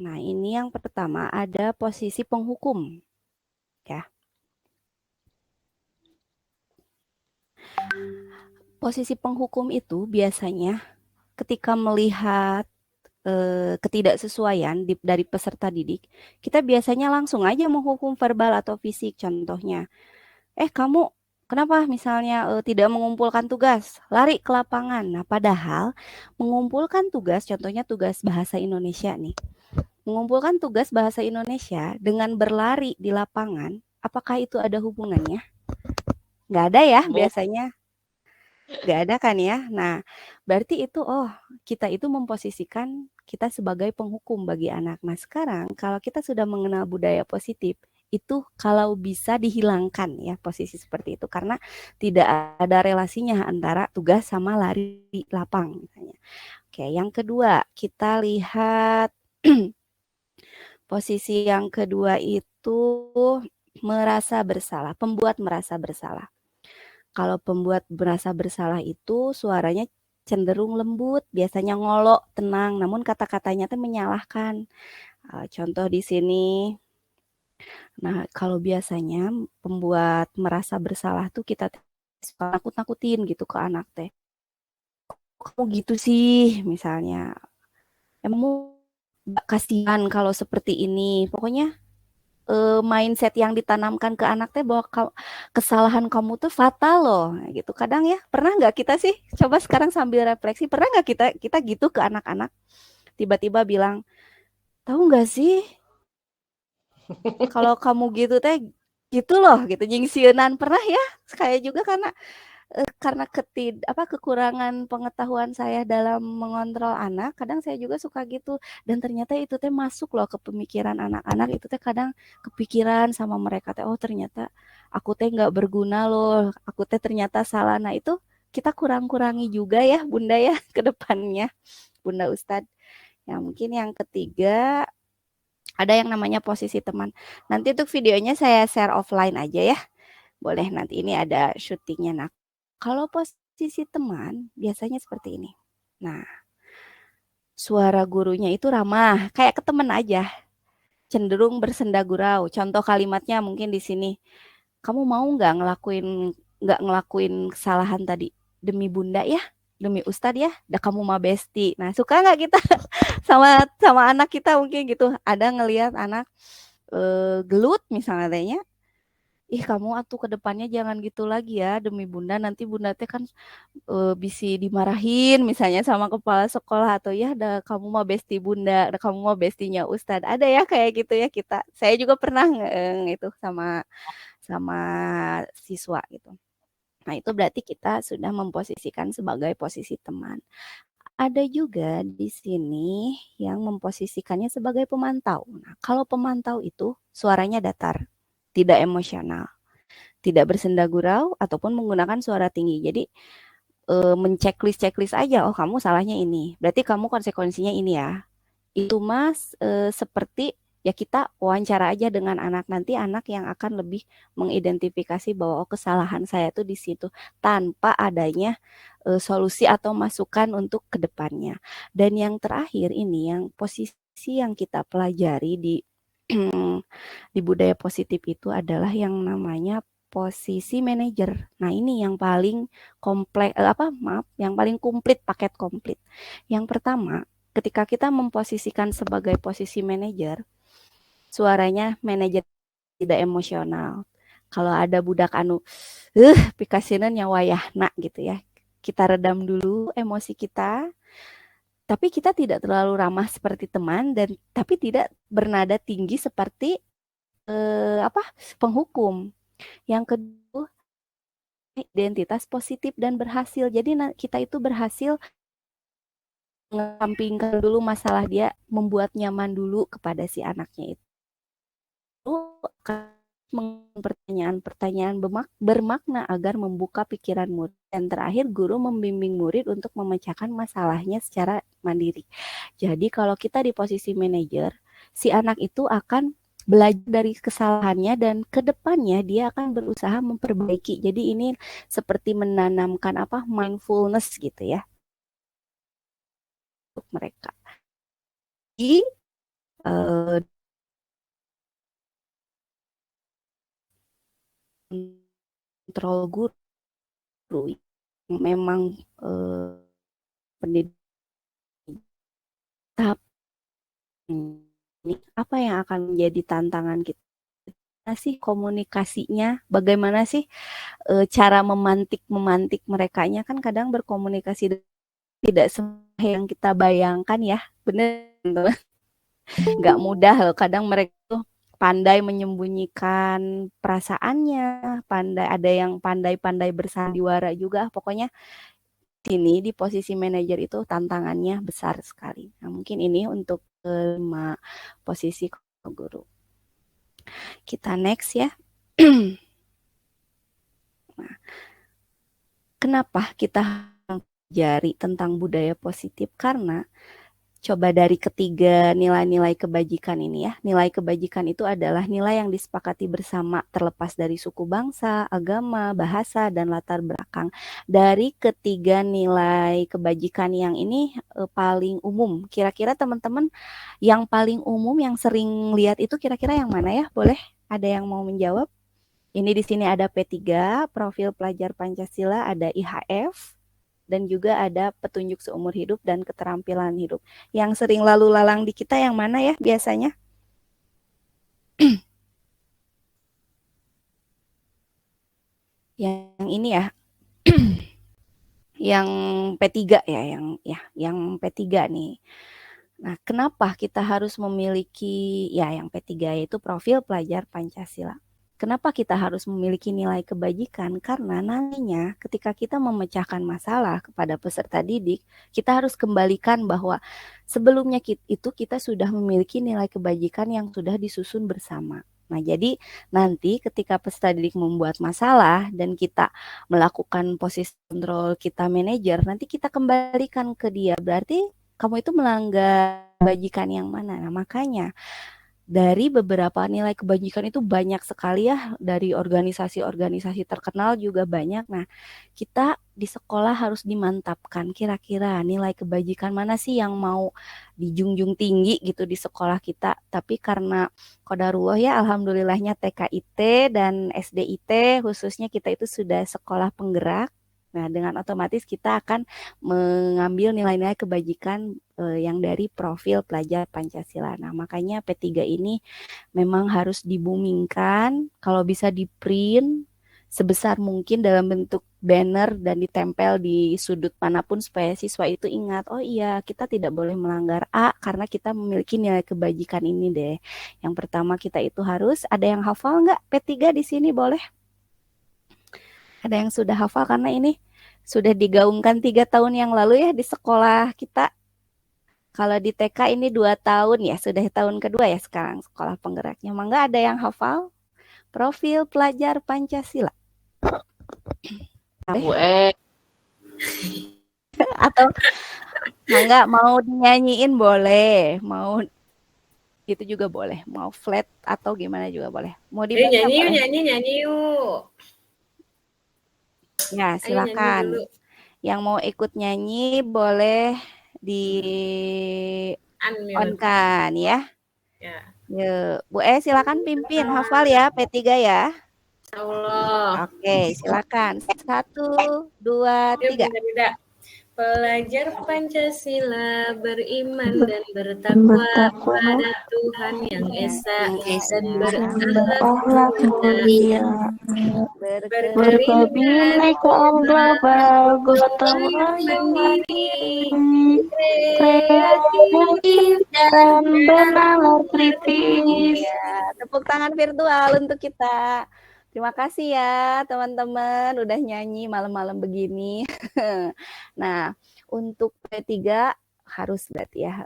Nah, ini yang pertama ada posisi penghukum. Ya. Posisi penghukum itu biasanya ketika melihat ketidaksesuaian dari peserta didik, kita biasanya langsung aja menghukum verbal atau fisik. Contohnya, kamu kenapa misalnya tidak mengumpulkan tugas, lari ke lapangan. Nah, padahal mengumpulkan tugas, contohnya tugas bahasa Indonesia nih. Mengumpulkan tugas bahasa Indonesia dengan berlari di lapangan, apakah itu ada hubungannya? Nggak ada ya biasanya. Nggak ada kan ya. Nah, berarti itu kita itu memposisikan kita sebagai penghukum bagi anak. Nah, sekarang kalau kita sudah mengenal budaya positif, itu kalau bisa dihilangkan ya posisi seperti itu karena tidak ada relasinya antara tugas sama lari di lapang misalnya. Oke, yang kedua kita lihat posisi yang kedua itu merasa bersalah, pembuat merasa bersalah. Kalau pembuat merasa bersalah itu suaranya cenderung lembut, biasanya ngolok, tenang, namun kata-katanya tuh menyalahkan. Contoh di sini. Nah, kalau biasanya pembuat merasa bersalah tuh kita nakut-nakutin gitu ke anak teh. Kamu gitu sih, misalnya. Emang kasihan kalau seperti ini. Pokoknya mindset yang ditanamkan ke anak teh bahwa kesalahan kamu tuh fatal loh gitu. Kadang ya pernah nggak kita sih coba sekarang sambil refleksi, pernah nggak kita gitu ke anak-anak tiba-tiba bilang tahu nggak sih? Kalau kamu gitu teh gitu loh gitu nyingsieunan pernah ya? Kayak juga karena kekurangan pengetahuan saya dalam mengontrol anak, kadang saya juga suka gitu dan ternyata itu teh masuk loh ke pemikiran anak-anak, itu teh kadang kepikiran sama mereka teh, oh ternyata aku teh nggak berguna loh, aku teh ternyata salah. Nah itu kita kurang-kurangi juga ya Bunda ya ke depannya Bunda Ustadz. Ya mungkin yang ketiga ada yang namanya posisi teman. Nanti untuk videonya saya share offline aja ya. Boleh nanti ini ada syutingnya. Nah, kalau posisi teman biasanya seperti ini. Nah, suara gurunya itu ramah, kayak ke teman aja. Cenderung bersenda gurau. Contoh kalimatnya mungkin di sini. Kamu mau nggak ngelakuin kesalahan tadi demi Bunda ya? Demi Ustadz ya, dah kamu mah besti. Nah, suka nggak kita sama anak kita mungkin gitu. Ada ngelihat anak gelut misalnya tanya, ih kamu atuh ke depannya jangan gitu lagi ya demi Bunda, nanti Bunda teh kan bisa dimarahin misalnya sama kepala sekolah, atau ya dah kamu mah besti Bunda, dah kamu mah bestinya Ustadz. Ada ya kayak gitu ya kita. Saya juga pernah itu sama siswa gitu. Nah, itu berarti kita sudah memposisikan sebagai posisi teman. Ada juga di sini yang memposisikannya sebagai pemantau. Nah, kalau pemantau itu suaranya datar, tidak emosional, tidak bersenda gurau ataupun menggunakan suara tinggi. Jadi checklist aja, oh kamu salahnya ini, berarti kamu konsekuensinya ini ya. Itu mas seperti ya kita wawancara aja dengan anak, nanti anak yang akan lebih mengidentifikasi bahwa oh kesalahan saya tuh di situ tanpa adanya solusi atau masukan untuk kedepannya. Dan yang terakhir ini yang posisi yang kita pelajari di di budaya positif itu adalah yang namanya posisi manajer. Nah, ini yang paling yang paling komplit, paket komplit. Yang pertama, ketika kita memposisikan sebagai posisi manajer, suaranya manajer tidak emosional. Kalau ada budak anu pikasinan yang wayahna gitu ya. Kita redam dulu emosi kita, tapi kita tidak terlalu ramah seperti teman dan tapi tidak bernada tinggi seperti penghukum. Yang kedua, identitas positif dan berhasil. Jadi kita itu berhasil mengesampingkan dulu masalah dia, membuat nyaman dulu kepada si anaknya itu. Pertanyaan-pertanyaan bermakna agar membuka pikiran murid. Dan terakhir, guru membimbing murid untuk memecahkan masalahnya secara mandiri. Jadi kalau kita di posisi manajer, si anak itu akan belajar dari kesalahannya dan ke depannya dia akan berusaha memperbaiki. Jadi ini seperti menanamkan mindfulness gitu ya untuk mereka. Jadi kontrol guru yang memang pendidik ini apa yang akan menjadi tantangan kita sih komunikasinya, bagaimana sih cara memantik merekanya, kan kadang berkomunikasi tidak semudah yang kita bayangkan ya, bener nggak mudah loh, kadang mereka tuh pandai menyembunyikan perasaannya, ada yang pandai bersandiwara juga, pokoknya sini di posisi manajer itu tantangannya besar sekali. Nah, mungkin ini untuk 5 posisi guru. Kita next ya. Nah, kenapa kita pelajari tentang budaya positif? Karena coba dari ketiga nilai-nilai kebajikan ini ya. Nilai kebajikan itu adalah nilai yang disepakati bersama terlepas dari suku bangsa, agama, bahasa, dan latar belakang. Dari ketiga nilai kebajikan yang ini paling umum. Kira-kira teman-teman yang paling umum yang sering lihat itu kira-kira yang mana ya? Boleh ada yang mau menjawab? Ini di sini ada P3, profil pelajar Pancasila, ada IHF, dan juga ada petunjuk seumur hidup dan keterampilan hidup. Yang sering lalu lalang di kita yang mana ya biasanya? Yang ini ya. Yang P3 ya, yang P3 nih. Nah, kenapa kita harus memiliki ya yang P3 yaitu profil pelajar Pancasila? Kenapa kita harus memiliki nilai kebajikan? Karena nantinya ketika kita memecahkan masalah kepada peserta didik, kita harus kembalikan bahwa sebelumnya kita sudah memiliki nilai kebajikan yang sudah disusun bersama. Nah, jadi nanti ketika peserta didik membuat masalah dan kita melakukan posisi kontrol kita manajer, nanti kita kembalikan ke dia. Berarti kamu itu melanggar kebajikan yang mana? Nah, makanya dari beberapa nilai kebajikan itu banyak sekali ya, dari organisasi-organisasi terkenal juga banyak. Nah, kita di sekolah harus dimantapkan kira-kira nilai kebajikan mana sih yang mau dijunjung tinggi gitu di sekolah kita. Tapi karena qadarullah ya, alhamdulillahnya TKIT dan SDIT khususnya kita itu sudah sekolah penggerak. Nah, dengan otomatis kita akan mengambil nilai-nilai kebajikan yang dari profil pelajar Pancasila. Nah, makanya P3 ini memang harus dibumingkan, kalau bisa di-print sebesar mungkin dalam bentuk banner dan ditempel di sudut manapun supaya siswa itu ingat, oh iya kita tidak boleh melanggar A karena kita memiliki nilai kebajikan ini deh. Yang pertama kita itu harus, ada yang hafal nggak P3 di sini boleh? Ada yang sudah hafal karena ini sudah digaungkan 3 tahun yang lalu ya di sekolah kita. Kalau di TK ini 2 tahun ya, sudah tahun kedua ya sekarang sekolah penggeraknya. Mangga ada yang hafal? Profil pelajar Pancasila. Bu E. Atau mangga mau dinyanyiin boleh, mau itu juga boleh, mau flat atau gimana juga boleh. Mau dibaca nyanyi boleh. nyanyi yuk. Ya, silakan. Yang mau ikut nyanyi boleh di on-kan ya. Ya. Yuk, Bu E silakan pimpin, hafal ya P3 ya. Allah. Oke, silakan. 1, 2, 3. Pelajar Pancasila beriman dan bertakwa pada Tuhan yang Esa dan berakhlak mulia, berbineka Allah, bergotong mandiri, kreatif dan bernalar kritis. Ya, tepuk tangan virtual untuk kita. Terima kasih ya teman-teman udah nyanyi malam-malam begini. Nah, untuk P3 harus berarti ya.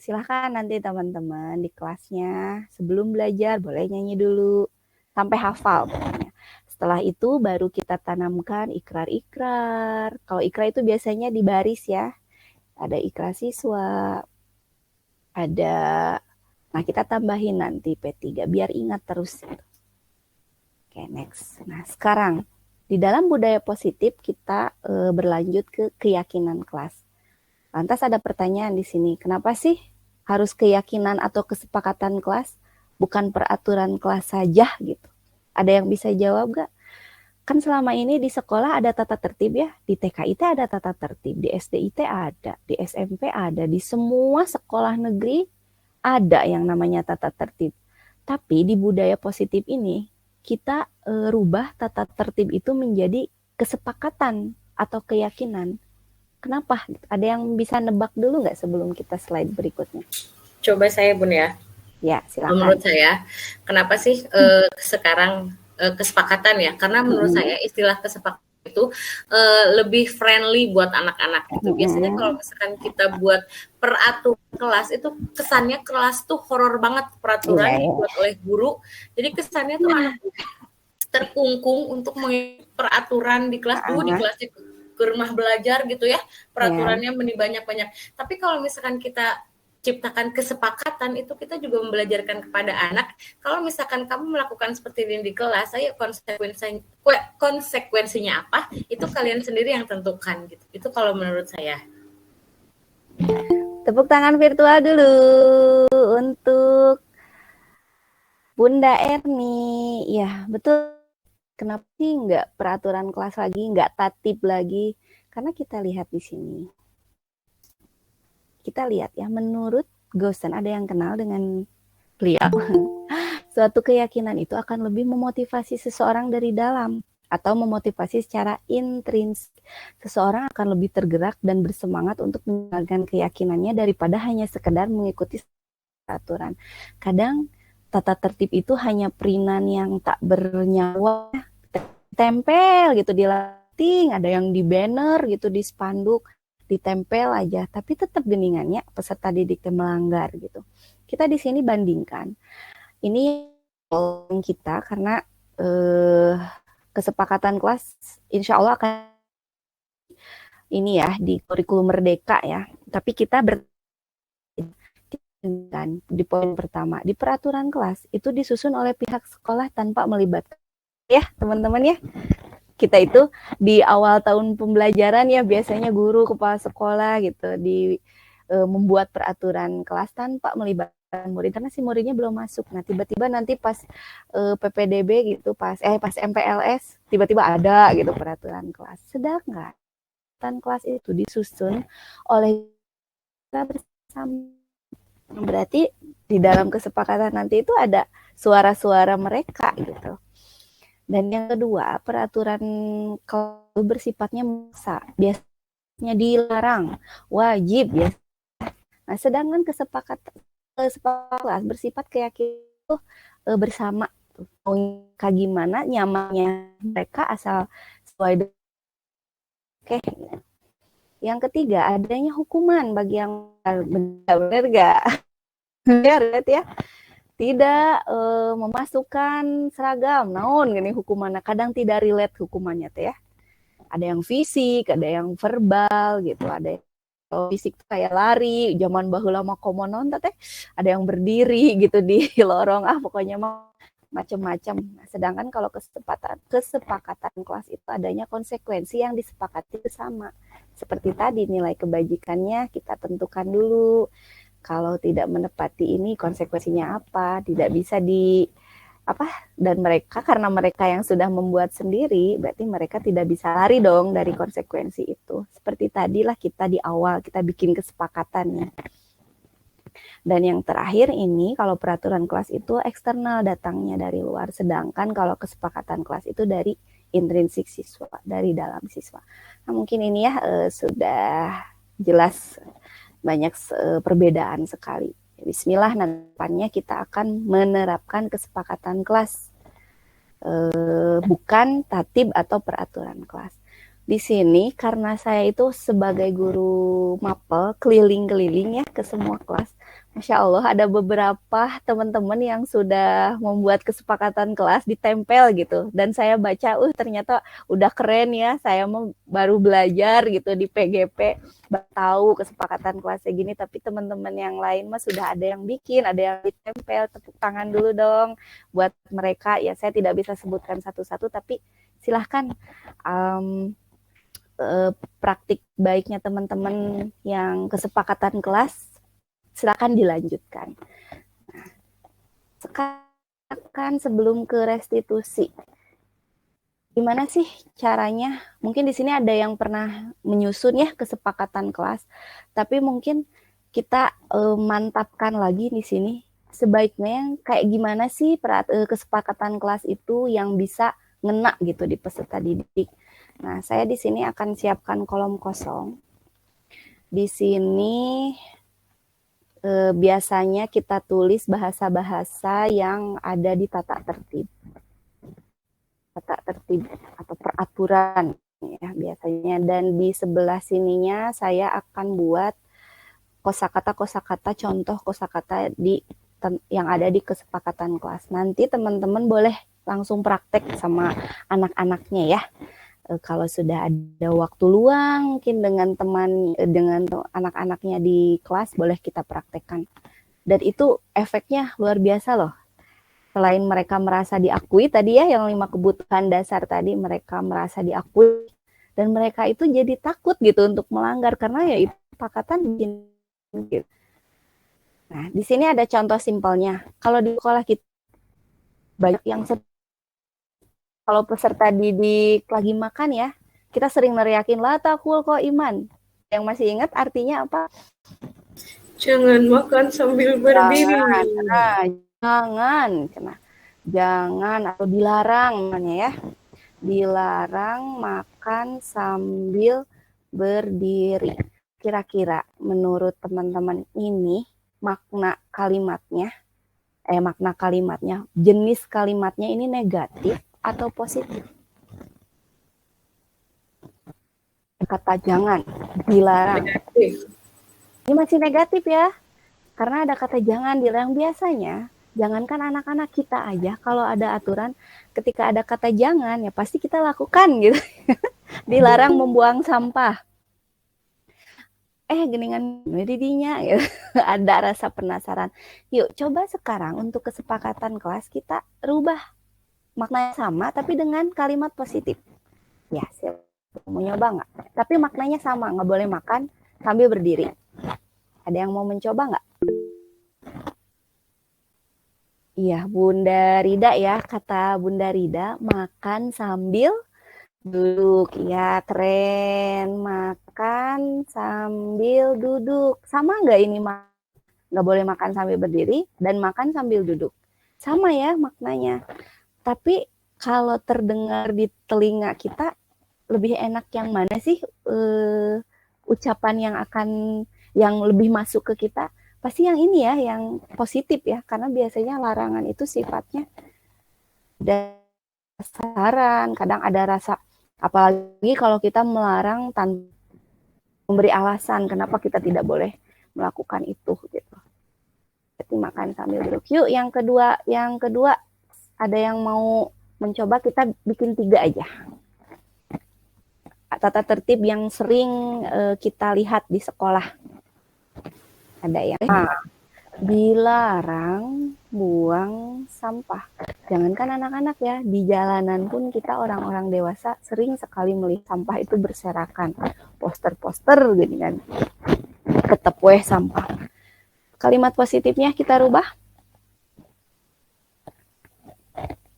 Silahkan nanti teman-teman di kelasnya sebelum belajar boleh nyanyi dulu sampai hafal pokoknya. Setelah itu baru kita tanamkan ikrar-ikrar. Kalau ikrar itu biasanya di baris ya. Ada ikrar siswa. Nah kita tambahin nanti P3 biar ingat terus. Oke, next. Nah, sekarang di dalam budaya positif kita berlanjut ke keyakinan kelas. Lantas ada pertanyaan di sini, kenapa sih harus keyakinan atau kesepakatan kelas, bukan peraturan kelas saja gitu? Ada yang bisa jawab gak? Kan selama ini di sekolah ada tata tertib ya, di TKIT ada tata tertib, di SDIT ada, di SMP ada, di semua sekolah negeri ada yang namanya tata tertib. Tapi di budaya positif ini, kita rubah tata tertib itu menjadi kesepakatan atau keyakinan. Kenapa? Ada yang bisa nebak dulu nggak sebelum kita slide berikutnya? Coba saya Bun ya. Ya, silakan. Menurut saya, kenapa sih sekarang kesepakatan ya? Karena menurut saya istilah kesepakatan itu lebih friendly buat anak-anak gitu. Biasanya kalau misalkan kita buat peraturan kelas itu kesannya kelas tuh horor banget peraturan dibuat oleh guru. Jadi kesannya tuh anak terkungkung untuk mengikuti peraturan di kelas dulu di kelasnya ke rumah belajar gitu ya. Peraturannya banyak-banyak. Tapi kalau misalkan kita ciptakan kesepakatan itu kita juga membelajarkan kepada anak kalau misalkan kamu melakukan seperti ini di kelas, saya konsekuensinya apa itu kalian sendiri yang tentukan gitu. Itu kalau menurut saya. Tepuk tangan virtual dulu untuk Bunda Erni. Ya betul, kenapa sih nggak peraturan kelas lagi, nggak tatib lagi? Karena kita lihat di sini. Kita lihat ya, menurut Gosen, ada yang kenal dengan beliau, suatu keyakinan itu akan lebih memotivasi seseorang dari dalam. atau memotivasi secara intrinsik. Seseorang akan lebih tergerak dan bersemangat untuk menjalankan keyakinannya daripada hanya sekedar mengikuti peraturan. Kadang tata tertib itu hanya perinan yang tak bernyawa, tempel gitu di lighting, ada yang di banner gitu, di spanduk, ditempel aja, tapi tetap geningannya peserta didik melanggar gitu. Kita di sini bandingkan. Ini kita karena kesepakatan kelas insya Allah akan ini ya di kurikulum merdeka ya. Tapi kita di poin pertama di peraturan kelas itu disusun oleh pihak sekolah tanpa melibatkan ya teman-teman ya. Kita itu di awal tahun pembelajaran ya biasanya guru kepala sekolah gitu membuat peraturan kelas tanpa melibatkan murid karena si muridnya belum masuk. Nah, tiba-tiba nanti pas PPDB gitu, pas MPLS tiba-tiba ada gitu peraturan kelas. Sedangkan peraturan kelas itu disusun oleh kita bersama. Berarti di dalam kesepakatan nanti itu ada suara-suara mereka gitu. Dan yang kedua, peraturan kelas bersifatnya memaksa, biasanya dilarang, wajib ya. Nah, sedangkan kesepakatan kelas bersifat keyakinan itu bersama mau kayak gimana nyamannya mereka asal sesuai dengan oke. Yang ketiga adanya hukuman bagi yang benar gak benar ya tidak memasukkan seragam naon gini hukumannya kadang tidak relate hukumannya teh ya ada yang fisik ada yang verbal gitu ada kalau fisik tuh kayak lari, zaman baheula mah komonon teh ada yang berdiri gitu di lorong pokoknya mah macam-macam. Nah, sedangkan kalau kesepakatan kelas itu adanya konsekuensi yang disepakati bersama. Seperti tadi nilai kebajikannya kita tentukan dulu. Kalau tidak menepati ini konsekuensinya apa? Tidak bisa dan mereka karena mereka yang sudah membuat sendiri berarti mereka tidak bisa lari dong dari konsekuensi itu seperti tadilah kita di awal kita bikin kesepakatannya dan yang terakhir ini kalau peraturan kelas itu eksternal datangnya dari luar sedangkan kalau kesepakatan kelas itu dari intrinsik siswa dari dalam siswa nah mungkin ini ya sudah jelas banyak perbedaan sekali. Bismillah, nantinya kita akan menerapkan kesepakatan kelas, bukan tatib atau peraturan kelas. Di sini karena saya itu sebagai guru mapel keliling-keliling ya ke semua kelas. Masya Allah ada beberapa teman-teman yang sudah membuat kesepakatan kelas ditempel gitu. Dan saya baca, ternyata udah keren ya. Saya baru belajar gitu di PGP, tahu kesepakatan kelasnya gini. Tapi teman-teman yang lain mah sudah ada yang bikin, ada yang ditempel. Tepuk tangan dulu dong buat mereka. Ya saya tidak bisa sebutkan satu-satu, tapi silahkan. Praktik baiknya teman-teman yang kesepakatan kelas silakan dilanjutkan. Nah, sekarang sebelum ke restitusi, gimana sih caranya? Mungkin di sini ada yang pernah menyusun ya kesepakatan kelas, tapi mungkin kita mantapkan lagi di sini. Sebaiknya yang kayak gimana sih kesepakatan kelas itu yang bisa ngena gitu di peserta didik. Nah, saya di sini akan siapkan kolom kosong. Di sini biasanya kita tulis bahasa-bahasa yang ada di tata tertib atau peraturan ya biasanya. Dan di sebelah sininya saya akan buat kosakata contoh kosakata yang ada di kesepakatan kelas. Nanti teman-teman boleh langsung praktek sama anak-anaknya ya. Kalau sudah ada waktu luang mungkin dengan anak-anaknya di kelas boleh kita praktekkan. Dan itu efeknya luar biasa loh. Selain mereka merasa diakui tadi ya yang 5 kebutuhan dasar tadi mereka merasa diakui dan mereka itu jadi takut gitu untuk melanggar karena ya itu kesepakatan gitu. Nah, di sini ada contoh simpelnya. Kalau di sekolah kita banyak yang kalau peserta didik lagi makan ya, kita sering neriakin la takul kok iman. Yang masih ingat artinya apa? Jangan makan sambil berdiri. Jangan atau dilarang namanya ya. dilarang makan sambil berdiri. Kira-kira menurut teman-teman ini makna kalimatnya, jenis kalimatnya ini negatif atau positif? Kata jangan, dilarang. Negatif. Ini masih negatif ya, karena ada kata jangan dilarang. Biasanya, jangankan anak-anak, kita aja kalau ada aturan, ketika ada kata jangan, ya pasti kita lakukan gitu. Dilarang membuang sampah. Geningan didinya gitu. Ada rasa penasaran. Yuk coba sekarang untuk kesepakatan kelas kita rubah maknanya sama tapi dengan kalimat positif. Ya, siapa mau nyoba nggak? Tapi maknanya sama, nggak boleh makan sambil berdiri. Ada yang mau mencoba nggak? Iya, Bunda Rida ya, kata Bunda Rida, makan sambil duduk. Ya, keren. Makan sambil duduk. Sama nggak ini? Nggak boleh makan sambil berdiri dan makan sambil duduk. Sama ya maknanya. Tapi kalau terdengar di telinga kita, lebih enak yang mana sih ucapan yang lebih masuk ke kita? Pasti yang ini ya, yang positif ya. Karena biasanya larangan itu sifatnya saran, kadang ada rasa, apalagi kalau kita melarang tanpa memberi alasan kenapa kita tidak boleh melakukan itu gitu. Jadi makan sambil duduk. Yuk yang kedua ada yang mau mencoba? Kita bikin 3 aja. Tata tertib yang sering kita lihat di sekolah. Ada yang dilarang buang sampah. Jangankan anak-anak ya, di jalanan pun kita orang-orang dewasa sering sekali melihat sampah itu berserakan. Poster-poster gitu kan. Ketepweh sampah. Kalimat positifnya kita rubah.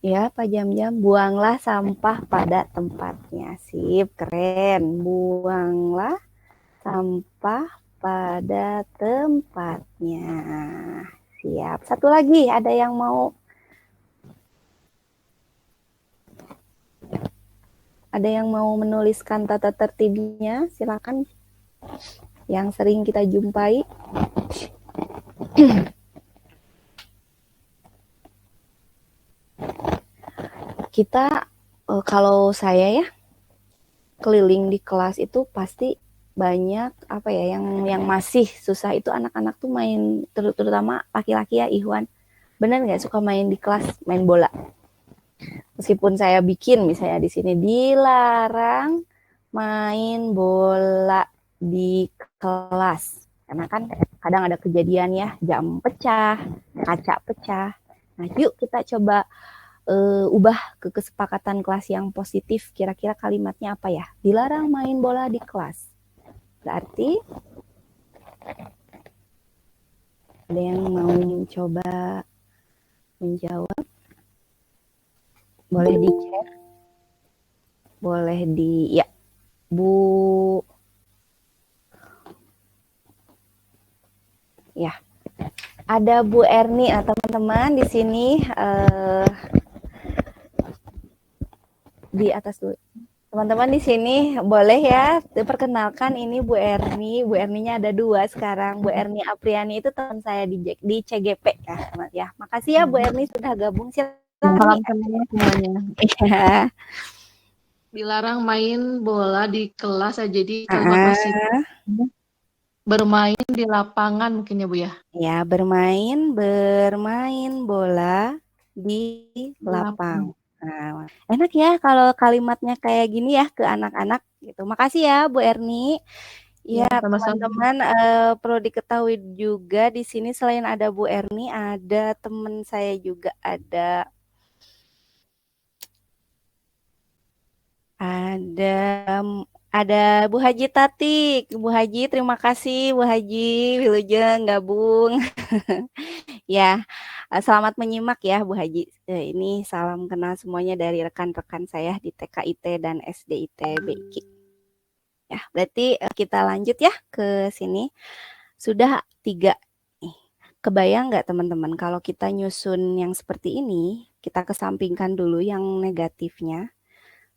Ya, Pak Jam-Jam, buanglah sampah pada tempatnya. Sip, keren. Buanglah sampah pada tempatnya. Siap. Satu lagi, ada yang mau? Ada yang mau menuliskan tata tertibnya? Silakan. Yang sering kita jumpai. Kita kalau saya ya keliling di kelas itu pasti banyak yang masih susah itu anak-anak tuh main, terutama laki-laki ya, Ikhwan. Benar nggak suka main di kelas, main bola? Meskipun saya bikin misalnya di sini dilarang main bola di kelas, karena kan kadang ada kejadian ya, jam pecah, kaca pecah. Nah, yuk kita coba ubah ke kesepakatan kelas yang positif. Kira-kira kalimatnya apa ya? Dilarang main bola di kelas. Berarti ada yang mau mencoba menjawab? Boleh di-chat. Boleh ya. Bu. Ya. Ada Bu Erni, teman-teman di sini di atas dulu. Teman-teman di sini boleh ya diperkenalkan, ini Bu Erni. Bu Erninya ada 2 sekarang. Bu Erni Apriani itu teman saya di CGP ya, teman ya. Makasih ya Bu Erni sudah gabung. Salam kenal semuanya. Iya. Dilarang main bola di kelas, jadi kalimat positif bermain di lapangan mungkin ya Bu ya. Ya, bermain bola di lapang. Nah, enak ya kalau kalimatnya kayak gini ya ke anak-anak gitu. Makasih ya Bu Erni. Ya, teman-teman perlu diketahui juga di sini selain ada Bu Erni, ada teman saya juga, ada Bu Haji Tatik. Bu Haji, terima kasih Bu Haji Wilujeng gabung. Ya, selamat menyimak ya Bu Haji. Ini salam kenal semuanya dari rekan-rekan saya di TKIT dan SDIT BIK. Ya, berarti kita lanjut ya ke sini. Sudah 3 nih. Kebayang nggak teman-teman kalau kita nyusun yang seperti ini, kita kesampingkan dulu yang negatifnya.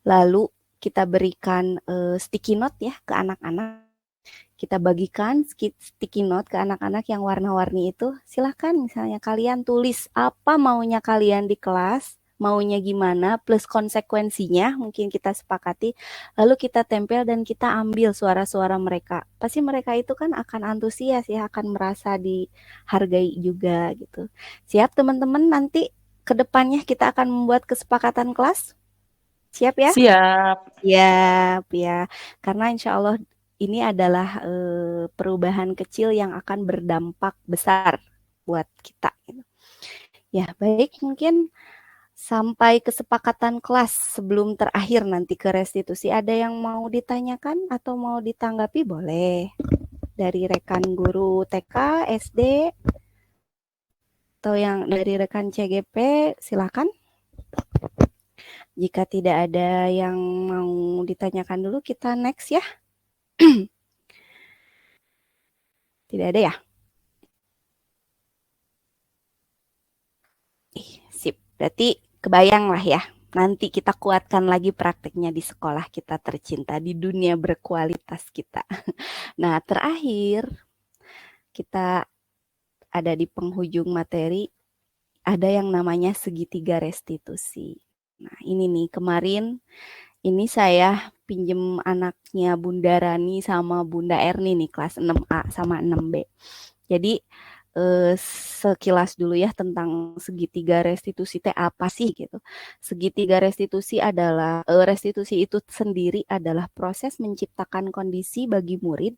lalu kita berikan sticky note ya ke anak-anak. Kita bagikan sticky note ke anak-anak yang warna-warni itu. Silahkan misalnya kalian tulis apa maunya kalian di kelas, maunya gimana, plus konsekuensinya mungkin kita sepakati. Lalu kita tempel dan kita ambil suara-suara mereka. Pasti mereka itu kan akan antusias ya, akan merasa dihargai juga gitu. Siap teman-teman, nanti ke depannya kita akan membuat kesepakatan kelas? Siap ya? Siap. Siap ya. Karena insya Allah ini adalah perubahan kecil yang akan berdampak besar buat kita. Ya, baik, mungkin sampai kesepakatan kelas sebelum terakhir nanti ke restitusi. Ada yang mau ditanyakan atau mau ditanggapi? Boleh. Dari rekan guru TK, SD, atau yang dari rekan CGP, silakan. Jika tidak ada yang mau ditanyakan dulu, kita next ya. Tidak ada ya? Sip. Berarti kebayang lah ya. Nanti kita kuatkan lagi prakteknya di sekolah kita tercinta, di dunia berkualitas kita. Nah, terakhir kita ada di penghujung materi, ada yang namanya segitiga restitusi. Nah, ini nih kemarin ini saya pinjem anaknya Bunda Rani sama Bunda Erni nih kelas 6A sama 6B. Jadi sekilas dulu ya tentang segitiga restitusi teh apa sih gitu. Segitiga restitusi adalah restitusi itu sendiri adalah proses menciptakan kondisi bagi murid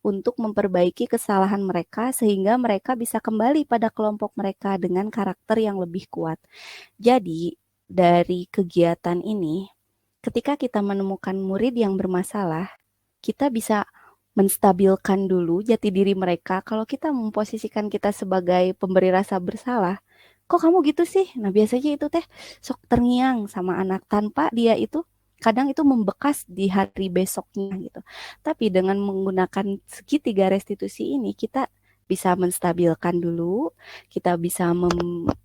untuk memperbaiki kesalahan mereka sehingga mereka bisa kembali pada kelompok mereka dengan karakter yang lebih kuat. Jadi dari kegiatan ini, ketika kita menemukan murid yang bermasalah, kita bisa menstabilkan dulu jati diri mereka. Kalau kita memposisikan kita sebagai pemberi rasa bersalah, kok kamu gitu sih? Nah biasanya itu teh sok terngiang sama anak tanpa dia itu kadang itu membekas di hari besoknya gitu. Tapi dengan menggunakan segitiga restitusi ini kita bisa menstabilkan dulu, kita bisa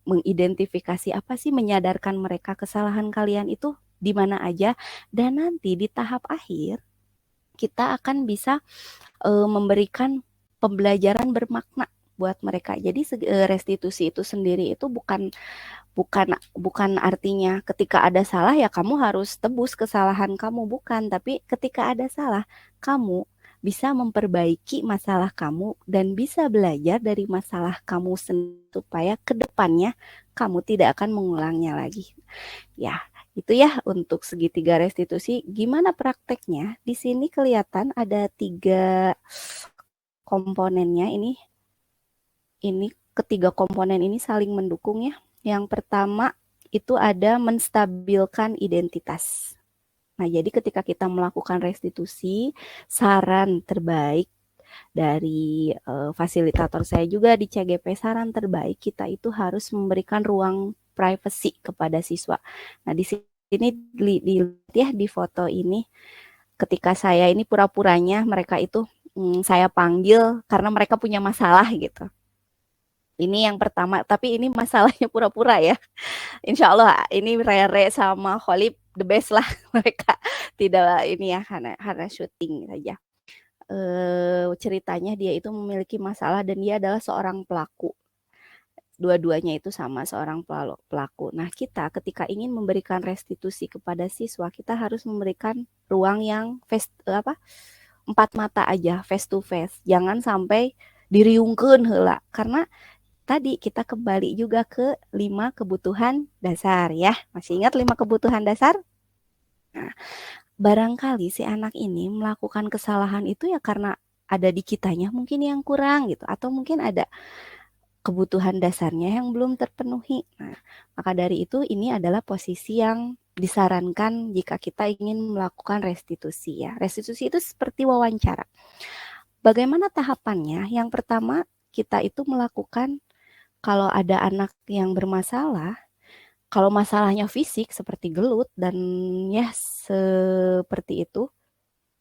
mengidentifikasi apa sih, menyadarkan mereka kesalahan kalian itu di mana aja, dan nanti di tahap akhir kita akan bisa memberikan pembelajaran bermakna buat mereka. Jadi restitusi itu sendiri itu bukan artinya ketika ada salah ya kamu harus tebus kesalahan kamu, bukan. Tapi ketika ada salah, kamu bisa memperbaiki masalah kamu dan bisa belajar dari masalah kamu supaya ke depannya kamu tidak akan mengulangnya lagi. Ya, itu ya untuk segitiga restitusi. Gimana prakteknya? Di sini kelihatan ada 3 komponennya ini. Ketiga komponen ini saling mendukung ya. Yang pertama itu ada menstabilkan identitas. Nah, jadi ketika kita melakukan restitusi, saran terbaik dari fasilitator saya juga di CGP, saran terbaik kita itu harus memberikan ruang privacy kepada siswa. Nah, di sini dilihat ya di foto ini, ketika saya ini pura-puranya mereka itu saya panggil karena mereka punya masalah gitu. Ini yang pertama, tapi ini masalahnya pura-pura ya. Insya Allah ini Rere sama Kholib the best lah, mereka tidak ini ya karena syuting saja. Ceritanya dia itu memiliki masalah dan dia adalah seorang pelaku. Dua-duanya itu sama, seorang pelaku. Nah, kita ketika ingin memberikan restitusi kepada siswa, kita harus memberikan ruang yang empat mata aja, face to face. Jangan sampai diriungkeun heula, karena tadi kita kembali juga ke 5 kebutuhan dasar ya. Masih ingat 5 kebutuhan dasar? Nah, barangkali si anak ini melakukan kesalahan itu ya karena ada di kitanya mungkin yang kurang gitu, atau mungkin ada kebutuhan dasarnya yang belum terpenuhi. Nah, maka dari itu ini adalah posisi yang disarankan jika kita ingin melakukan restitusi ya. Restitusi itu seperti wawancara. Bagaimana tahapannya? Yang pertama, kita itu melakukan kalau ada anak yang bermasalah, kalau masalahnya fisik seperti gelut dan ya seperti itu,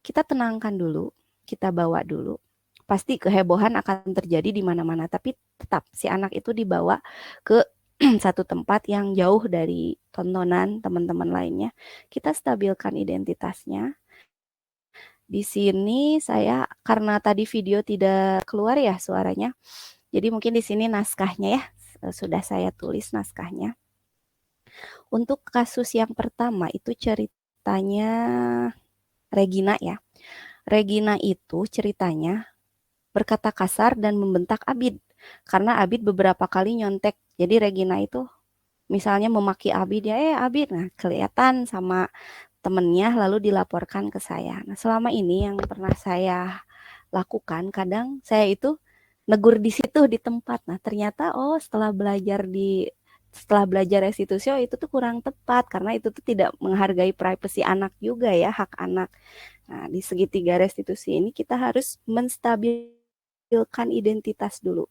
kita tenangkan dulu, kita bawa dulu. Pasti kehebohan akan terjadi di mana-mana, tapi tetap si anak itu dibawa ke satu tempat yang jauh dari tontonan teman-teman lainnya. Kita stabilkan identitasnya. Di sini saya karena tadi video tidak keluar ya suaranya. Jadi mungkin di sini naskahnya ya, sudah saya tulis naskahnya. Untuk kasus yang pertama itu ceritanya Regina ya. Regina itu ceritanya berkata kasar dan membentak Abid. Karena Abid beberapa kali nyontek. Jadi Regina itu misalnya memaki Abid ya, Abid. Nah, kelihatan sama temennya lalu dilaporkan ke saya. Nah, selama ini yang pernah saya lakukan, kadang saya itu negur di situ di tempat. Nah, ternyata setelah belajar restitusi itu tuh kurang tepat karena itu tuh tidak menghargai privasi anak juga ya, hak anak. Nah, di segitiga restitusi ini kita harus menstabilkan identitas dulu.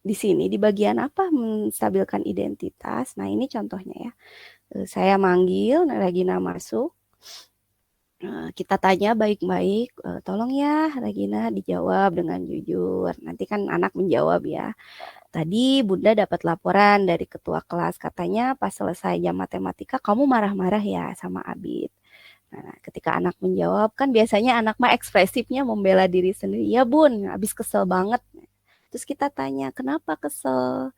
Di sini di bagian apa menstabilkan identitas? Nah, ini contohnya ya. Saya manggil, Regina masuk. Kita tanya baik-baik, tolong ya Regina dijawab dengan jujur. Nanti kan anak menjawab ya. Tadi Bunda dapat laporan dari ketua kelas, katanya pas selesai jam matematika kamu marah-marah ya sama Abid. Nah, ketika anak menjawab, kan biasanya anak mah ekspresifnya membela diri sendiri. Ya Bun, habis kesel banget. Terus kita tanya, kenapa kesel?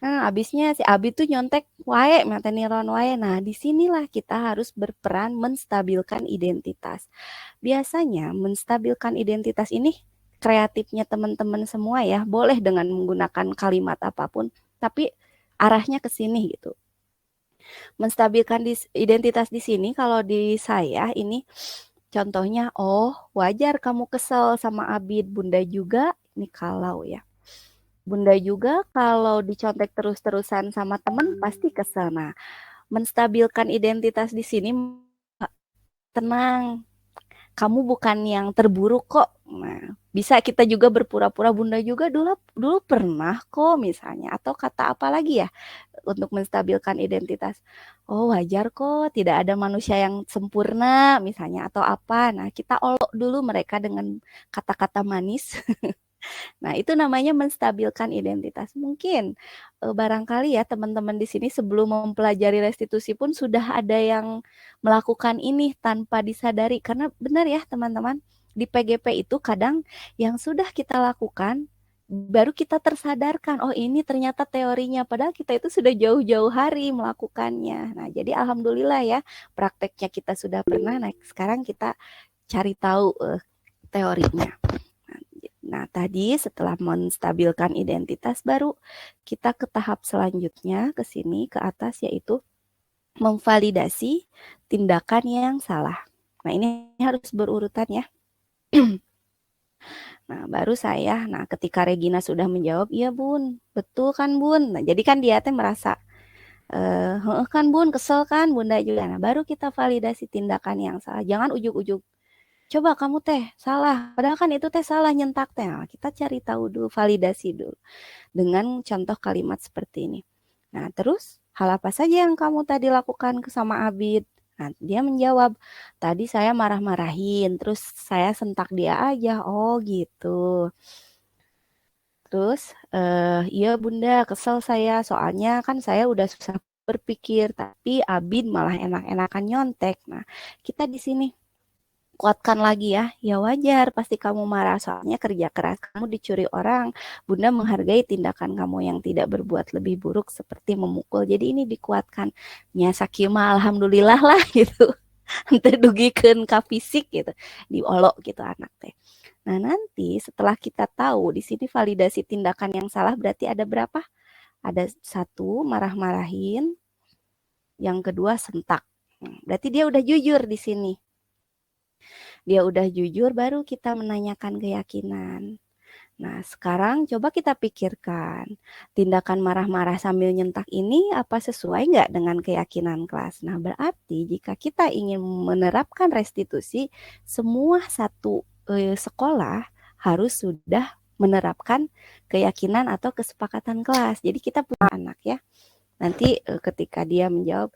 Nah, abisnya si Abi tuh nyontek wae, mateniron wae. Nah, disinilah kita harus berperan menstabilkan identitas. Biasanya menstabilkan identitas ini kreatifnya teman-teman semua ya, boleh dengan menggunakan kalimat apapun, tapi arahnya ke sini gitu. Menstabilkan identitas di sini kalau di saya ini contohnya, wajar kamu kesel sama Abid, Bunda juga, ini kalau ya. Bunda juga kalau dicontek terus-terusan sama teman pasti kesel. Nah, menstabilkan identitas di sini tenang. Kamu bukan yang terburuk kok. Nah, bisa kita juga berpura-pura Bunda juga dulu pernah kok misalnya, atau kata apa lagi ya untuk menstabilkan identitas. Wajar kok, tidak ada manusia yang sempurna misalnya atau apa. Nah, kita olok dulu mereka dengan kata-kata manis. Nah, itu namanya menstabilkan identitas. Mungkin barangkali ya teman-teman di sini sebelum mempelajari restitusi pun sudah ada yang melakukan ini tanpa disadari. Karena benar ya teman-teman, di PGP itu kadang yang sudah kita lakukan baru kita tersadarkan, ini ternyata teorinya. Padahal kita itu sudah jauh-jauh hari melakukannya. Nah, jadi alhamdulillah ya prakteknya kita sudah pernah. Nah, sekarang kita cari tahu teorinya. Nah, tadi setelah menstabilkan identitas baru kita ke tahap selanjutnya ke sini ke atas yaitu memvalidasi tindakan yang salah. Nah, ini harus berurutan ya. Nah, baru saya, ketika Regina sudah menjawab, iya Bun, betul kan Bun. Nah, jadi kan dia merasa, kan Bun, kesel kan Bunda juga. Nah, baru kita validasi tindakan yang salah. Jangan ujuk-ujuk. Coba kamu teh salah, padahal kan itu teh salah nyentak teh. Nah, kita cari tahu dulu, validasi dulu dengan contoh kalimat seperti ini. Nah, terus hal apa saja yang kamu tadi lakukan sama Abid? Nah, dia menjawab, tadi saya marah-marahin, terus saya sentak dia aja. Oh gitu. Terus, iya Bunda, kesel saya, soalnya kan saya udah susah berpikir, tapi Abid malah enak-enakan nyontek. Nah, kita di sini kuatkan lagi ya wajar pasti kamu marah soalnya kerja keras kamu dicuri orang. Bunda menghargai tindakan kamu yang tidak berbuat lebih buruk seperti memukul. Jadi ini dikuatkan. Nya sakima alhamdulillah lah gitu. Ente dugikeun ka fisik gitu. Diolok gitu anak teh. Nah, nanti setelah kita tahu di sini validasi tindakan yang salah berarti ada berapa? Ada 1 marah-marahin, yang kedua sentak. Berarti dia udah jujur di sini. Dia udah jujur baru kita menanyakan keyakinan. Nah, sekarang coba kita pikirkan, tindakan marah-marah sambil nyentak ini apa sesuai nggak dengan keyakinan kelas? Nah, berarti jika kita ingin menerapkan restitusi, semua satu sekolah harus sudah menerapkan keyakinan atau kesepakatan kelas. Jadi kita punya anak ya. Nanti ketika dia menjawab,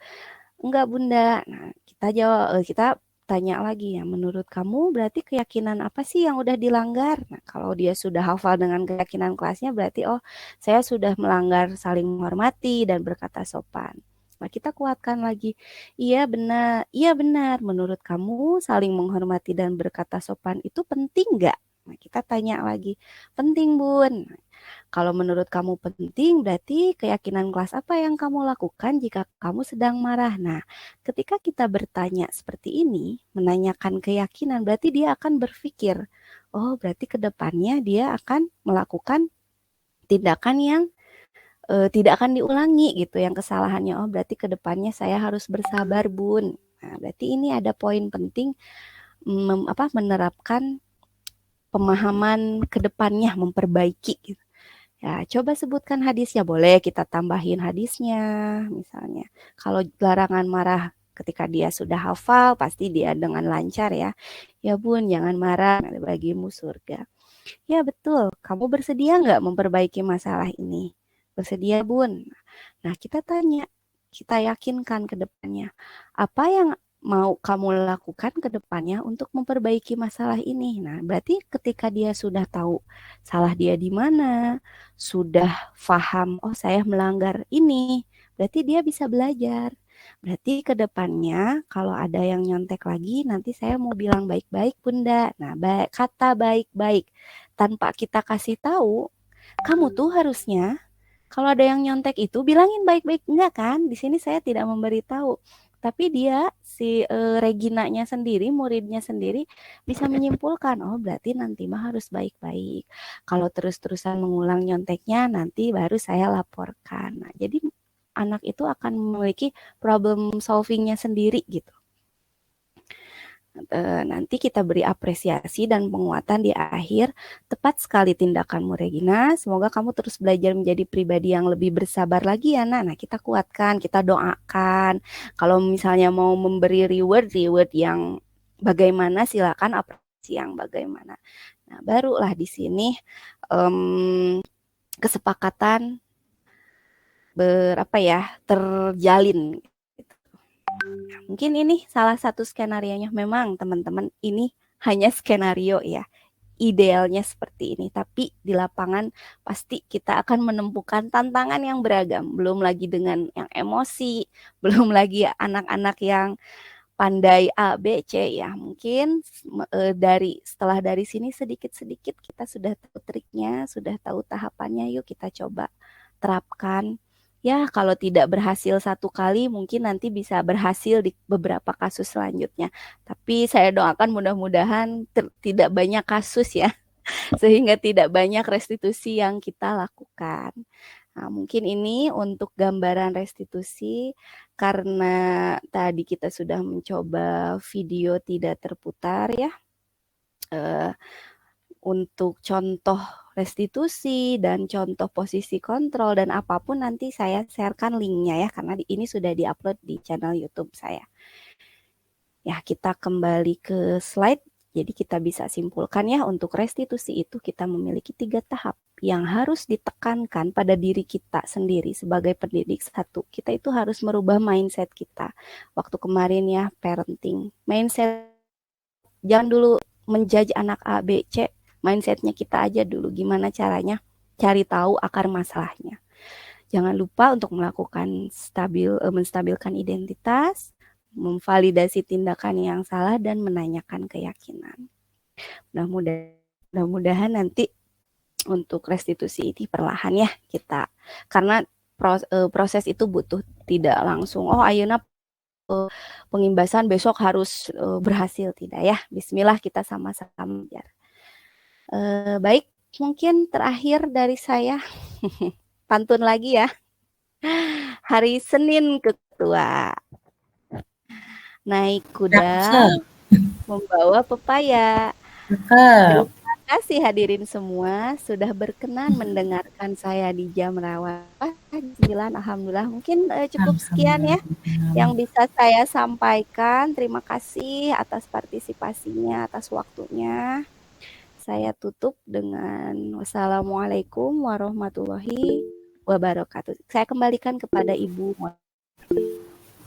enggak Bunda, nah kita jawab, kita tanya lagi ya, menurut kamu berarti keyakinan apa sih yang udah dilanggar? Nah, kalau dia sudah hafal dengan keyakinan kelasnya berarti oh saya sudah melanggar saling menghormati dan berkata sopan. Nah, kita kuatkan lagi. Iya benar. Menurut kamu saling menghormati dan berkata sopan itu penting nggak? Nah, kita tanya lagi. Penting, Bun. Kalau menurut kamu penting, berarti keyakinan kelas apa yang kamu lakukan jika kamu sedang marah? Nah, ketika kita bertanya seperti ini, menanyakan keyakinan, berarti dia akan berpikir, oh berarti ke depannya dia akan melakukan tindakan yang tidak akan diulangi gitu, yang kesalahannya. Oh berarti ke depannya saya harus bersabar, Bun. Nah, berarti ini ada poin penting menerapkan pemahaman ke depannya, memperbaiki gitu. Ya, coba sebutkan hadisnya. Boleh kita tambahin hadisnya. Misalnya, kalau larangan marah ketika dia sudah hafal, pasti dia dengan lancar ya. Ya Bun, jangan marah, bagimu surga. Ya betul, kamu bersedia nggak memperbaiki masalah ini? Bersedia Bun. Nah, kita tanya, kita yakinkan ke depannya. Apa yang mau kamu lakukan ke depannya untuk memperbaiki masalah ini? Nah, berarti ketika dia sudah tahu salah dia di mana, sudah paham, oh saya melanggar ini, berarti dia bisa belajar. Berarti ke depannya kalau ada yang nyontek lagi, nanti saya mau bilang baik-baik Bunda. Nah, kata baik-baik tanpa kita kasih tahu, kamu tuh harusnya kalau ada yang nyontek itu bilangin baik-baik. Enggak kan? Di sini saya tidak memberitahu. Tapi dia si Reginanya sendiri, muridnya sendiri bisa menyimpulkan, oh berarti nanti mah harus baik-baik. Kalau terus-terusan mengulang nyonteknya, nanti baru saya laporkan. Nah, jadi anak itu akan memiliki problem solvingnya sendiri gitu. Nanti kita beri apresiasi dan penguatan di akhir. Tepat sekali tindakanmu Regina. Semoga kamu terus belajar menjadi pribadi yang lebih bersabar lagi ya. Nah, kita kuatkan, kita doakan. Kalau misalnya mau memberi reward yang bagaimana, silakan apresiasi yang bagaimana. Nah, barulah di sini kesepakatan terjalin. Mungkin ini salah satu skenarionya. Memang teman-teman ini hanya skenario ya. Idealnya seperti ini. Tapi di lapangan pasti kita akan menemukan tantangan yang beragam. Belum lagi dengan yang emosi. Belum lagi anak-anak yang pandai A, B, C ya. Mungkin setelah dari sini sedikit-sedikit kita sudah tahu triknya, sudah tahu tahapannya. Yuk kita coba terapkan. Ya, kalau tidak berhasil satu kali, mungkin nanti bisa berhasil di beberapa kasus selanjutnya. Tapi saya doakan mudah-mudahan tidak banyak kasus ya, sehingga tidak banyak restitusi yang kita lakukan. Nah, mungkin ini untuk gambaran restitusi, karena tadi kita sudah mencoba video tidak terputar ya. Untuk contoh restitusi dan contoh posisi kontrol dan apapun nanti saya sharekan linknya ya, karena ini sudah diupload di channel YouTube saya. Ya, kita kembali ke slide. Jadi kita bisa simpulkan ya, untuk restitusi itu kita memiliki 3 tahap yang harus ditekankan pada diri kita sendiri sebagai pendidik. 1, kita itu harus merubah mindset kita. Waktu kemarin ya, parenting. Mindset, jangan dulu menjudge anak A, B, C. Mindsetnya kita aja dulu, gimana caranya cari tahu akar masalahnya. Jangan lupa untuk melakukan menstabilkan identitas, memvalidasi tindakan yang salah, dan menanyakan keyakinan. Mudah-mudahan nanti untuk restitusi ini perlahan ya kita, karena proses itu butuh tidak langsung, oh ayeuna pengimbasan besok harus berhasil, tidak ya. Bismillah, kita sama-sama belajar. Baik, mungkin terakhir dari saya pantun lagi ya. Hari Senin ketua, naik kuda membawa pepaya. Terima kasih hadirin semua sudah berkenan mendengarkan saya di jam rawat 9. Alhamdulillah, mungkin cukup sekian ya yang bisa saya sampaikan. Terima kasih atas partisipasinya, atas waktunya. Saya tutup dengan wassalamualaikum warahmatullahi wabarakatuh. Saya kembalikan kepada Ibu.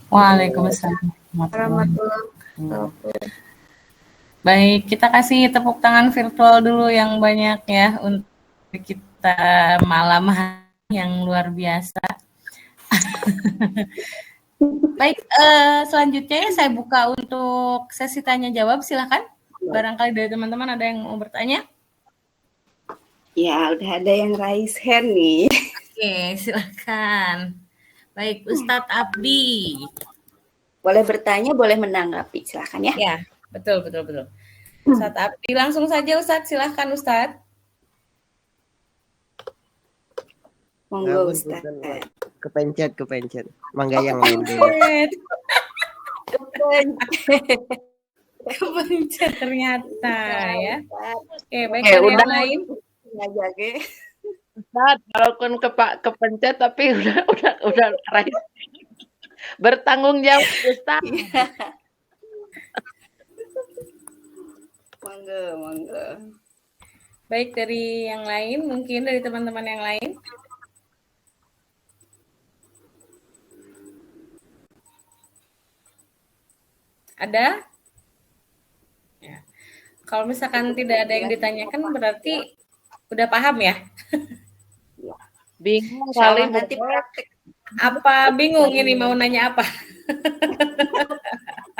Waalaikumsalam warahmatullahi wabarakatuh. Oke. Baik, kita kasih tepuk tangan virtual dulu yang banyak ya untuk kita malam hari yang luar biasa. Baik, selanjutnya ya saya buka untuk sesi tanya jawab. Silakan. Barangkali dari teman-teman ada yang mau bertanya. Ya, udah ada yang raise hand nih. Oke, silakan. Baik, Ustadz Abdi. Boleh bertanya, boleh menanggapi. Silakan ya. Ya, betul. Ustadz Abdi, langsung saja Ustadz. Silakan Ustadz. Monggo Ustadz. Kepencet. Mangga yang lain dulu. Kepencet ternyata ya. Oke, baik dari yang lain. Ustaz, walaupun kepencet tapi udah raise. Bertanggung jawab Ustaz. Monggo. Baik dari yang lain, mungkin dari teman-teman yang lain. Ada? Ya. Kalau misalkan tidak ada yang ditanyakan berarti udah paham ya? Bingung kali nanti praktek. Apa bingung ini mau nanya apa?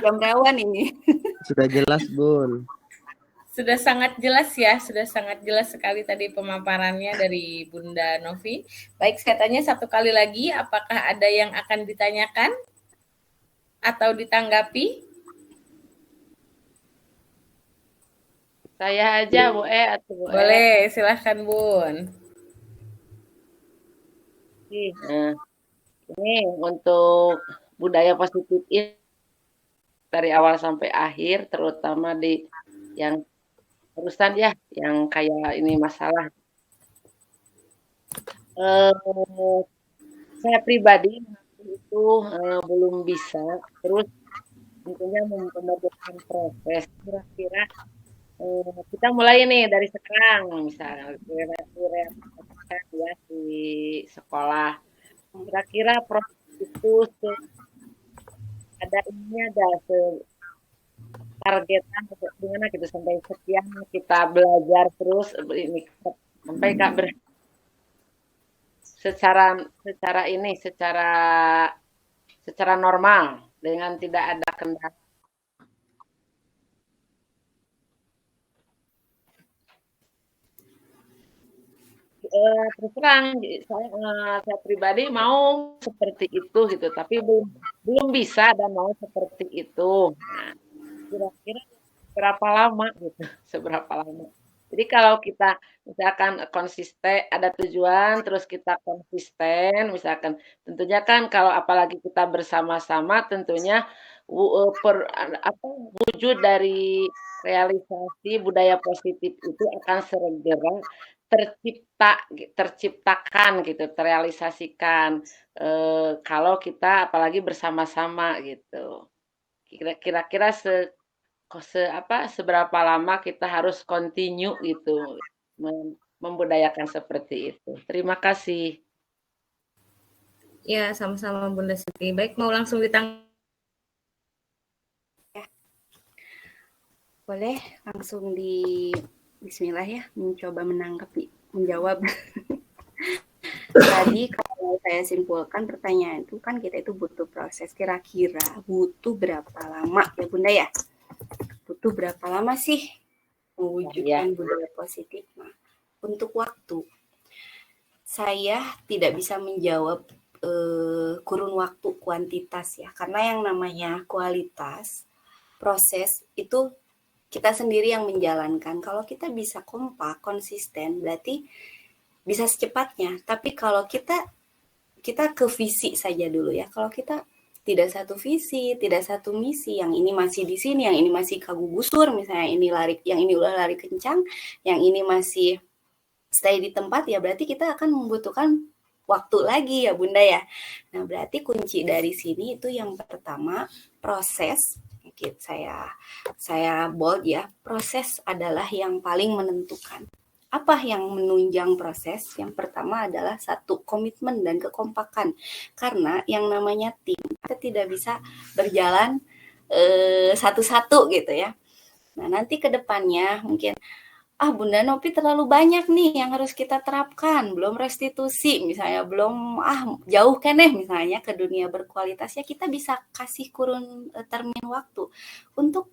Jam rawan ini. Sudah jelas, Bun. Sudah sangat jelas ya, sudah sangat jelas sekali tadi pemaparannya dari Bunda Novi. Baik, saya tanya satu kali lagi, apakah ada yang akan ditanyakan atau ditanggapi? Saya aja Bu atau Bu Boleh, silahkan Bun. Nah, ini untuk budaya positif ini dari awal sampai akhir, terutama di yang urusan ya, yang kayak ini masalah. Saya pribadi itu belum bisa, terus tentunya memerlukan proses. Kira-kira kita mulai nih dari sekarang, misalnya ya di sekolah. Kira-kira proses itu ada targetan gimana gitu sampai sekian kita belajar terus ini sampai Kak secara normal dengan tidak ada kendala. Terus terang saya pribadi mau seperti itu gitu, tapi belum bisa dan mau seperti itu. Nah, kira-kira seberapa lama? Jadi kalau kita misalkan konsisten, ada tujuan, terus kita konsisten, misalkan tentunya kan kalau apalagi kita bersama-sama, tentunya wujud dari realisasi budaya positif itu akan segera terciptakan gitu, terrealisasikan kalau kita apalagi bersama-sama gitu. Kira-kira seberapa lama kita harus continue gitu membudayakan seperti itu. Terima kasih. Ya, sama-sama Bunda Siti. Baik, mau langsung Boleh langsung di Bismillah ya, mencoba menjawab. Tadi kalau saya simpulkan pertanyaan itu kan kita itu butuh proses, kira-kira butuh berapa lama ya Bunda ya? Butuh berapa lama sih mewujudkan budaya positif? Nah, untuk waktu, saya tidak bisa menjawab kurun waktu kuantitas ya, karena yang namanya kualitas proses itu kita sendiri yang menjalankan. Kalau kita bisa kompak, konsisten, berarti bisa secepatnya. Tapi kalau kita ke visi saja dulu ya. Kalau kita tidak satu visi, tidak satu misi, yang ini masih di sini, yang ini masih kagugusur, misalnya yang ini udah lari kencang, yang ini masih stay di tempat, ya berarti kita akan membutuhkan waktu lagi ya Bunda ya. Nah, berarti kunci dari sini itu yang pertama, proses. Saya bold ya, proses adalah yang paling menentukan. Apa yang menunjang proses? Yang pertama adalah satu, komitmen dan kekompakan. Karena yang namanya tim, kita tidak bisa berjalan satu-satu gitu ya. Nah, nanti ke depannya mungkin Bunda Nopi terlalu banyak nih yang harus kita terapkan, belum restitusi misalnya, belum jauh keneh misalnya ke dunia berkualitas, ya kita bisa kasih kurun termin waktu untuk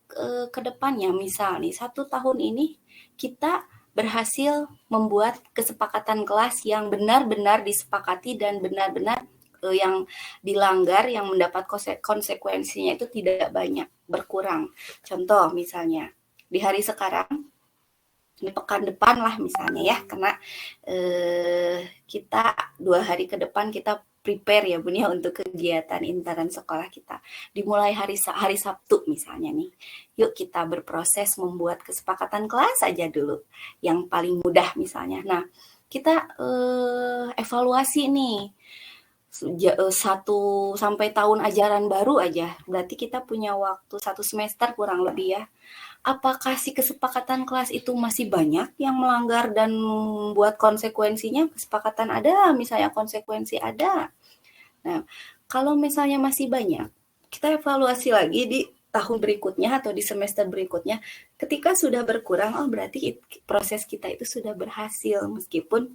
ke depannya. Misal nih 1 tahun ini kita berhasil membuat kesepakatan kelas yang benar-benar disepakati dan benar-benar yang dilanggar, yang mendapat konsekuensinya itu tidak banyak, berkurang. Contoh misalnya di hari sekarang, di pekan depan lah misalnya ya, karena kita 2 hari ke depan kita prepare ya Bun ya untuk kegiatan intern sekolah kita. Dimulai hari Sabtu misalnya nih, yuk kita berproses membuat kesepakatan kelas aja dulu, yang paling mudah misalnya. Nah, kita evaluasi nih 1 sampai tahun ajaran baru aja, berarti kita punya waktu 1 semester kurang lebih ya. Apakah si kesepakatan kelas itu masih banyak yang melanggar dan membuat konsekuensinya? Kesepakatan ada, misalnya konsekuensi ada. Nah, kalau misalnya masih banyak, kita evaluasi lagi di tahun berikutnya atau di semester berikutnya. Ketika sudah berkurang, berarti proses kita itu sudah berhasil meskipun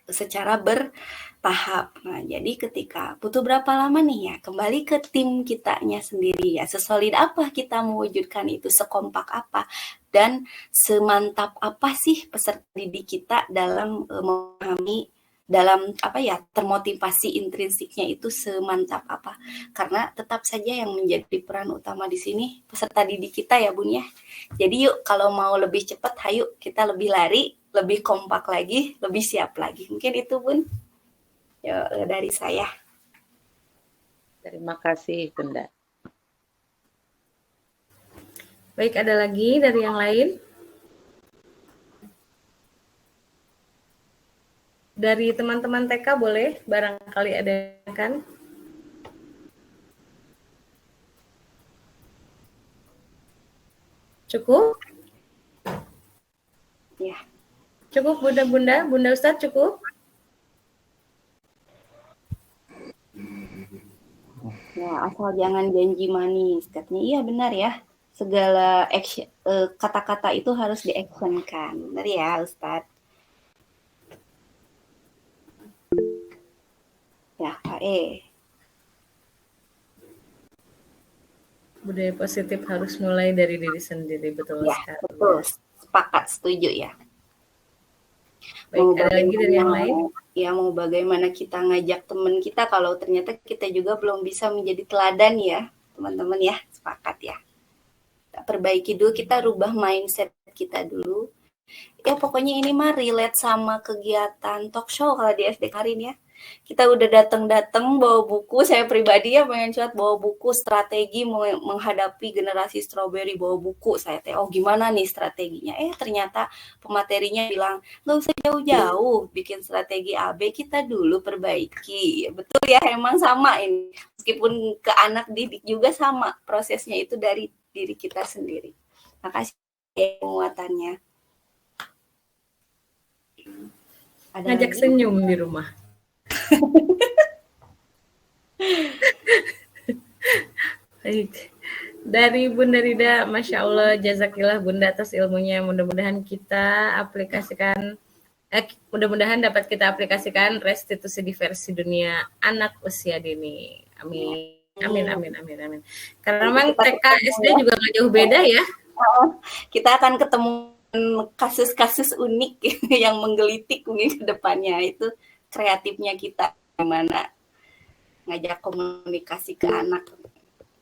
secara bertahap. Nah, jadi ketika butuh berapa lama nih ya, kembali ke tim kitanya sendiri ya, sesolid apa kita mewujudkan itu, sekompak apa, dan semantap apa sih peserta didik kita dalam memahami, dalam termotivasi intrinsiknya itu semantap apa. Karena tetap saja yang menjadi peran utama di sini peserta didik kita ya Bun ya. Jadi yuk kalau mau lebih cepat, hayu kita lebih lari, lebih kompak lagi, lebih siap lagi. Mungkin itu Bun ya dari saya. Terima kasih Bunda. Baik, ada lagi dari yang lain? Dari teman-teman TK boleh, barangkali ada kan? Cukup? Ya. Cukup Bunda Ustadz cukup? Ya, asal jangan janji manis. Katanya iya benar ya. Segala kata-kata itu harus di-actionkan. Benar ya Ustadz? Ya, Kak Budaya positif harus mulai dari diri sendiri, betul ya, sekali. Betul, sepakat, setuju ya. Baik, ada lagi dari yang lain? Ya, mau bagaimana kita ngajak teman kita kalau ternyata kita juga belum bisa menjadi teladan ya, teman-teman ya, sepakat ya. Kita perbaiki dulu, kita rubah mindset kita dulu. Ya pokoknya ini mah relate sama kegiatan talk show kalau di SD Karin ya. Kita udah datang bawa buku, saya pribadi ya pengen curhat, bawa buku strategi menghadapi generasi strawberry, bawa buku saya gimana nih strateginya, ternyata pematerinya bilang nggak usah jauh-jauh bikin strategi AB, kita dulu perbaiki. Betul ya, emang sama ini, meskipun ke anak didik juga sama prosesnya, itu dari diri kita sendiri. Makasih penguatannya. Ngajak senyum di rumah. Baik. Dari Bunda Rida, Masya Allah, jazakillah Bunda atas ilmunya. Mudah-mudahan kita aplikasikan, mudah-mudahan dapat kita aplikasikan restitusi diversi dunia anak usia dini. Amin. Amin. Karena memang TK, SD juga nggak jauh beda ya. Kita akan ketemu kasus-kasus unik yang menggelitik mungkin ke depannya. Itu kreatifnya kita, gimana ngajak komunikasi ke anak.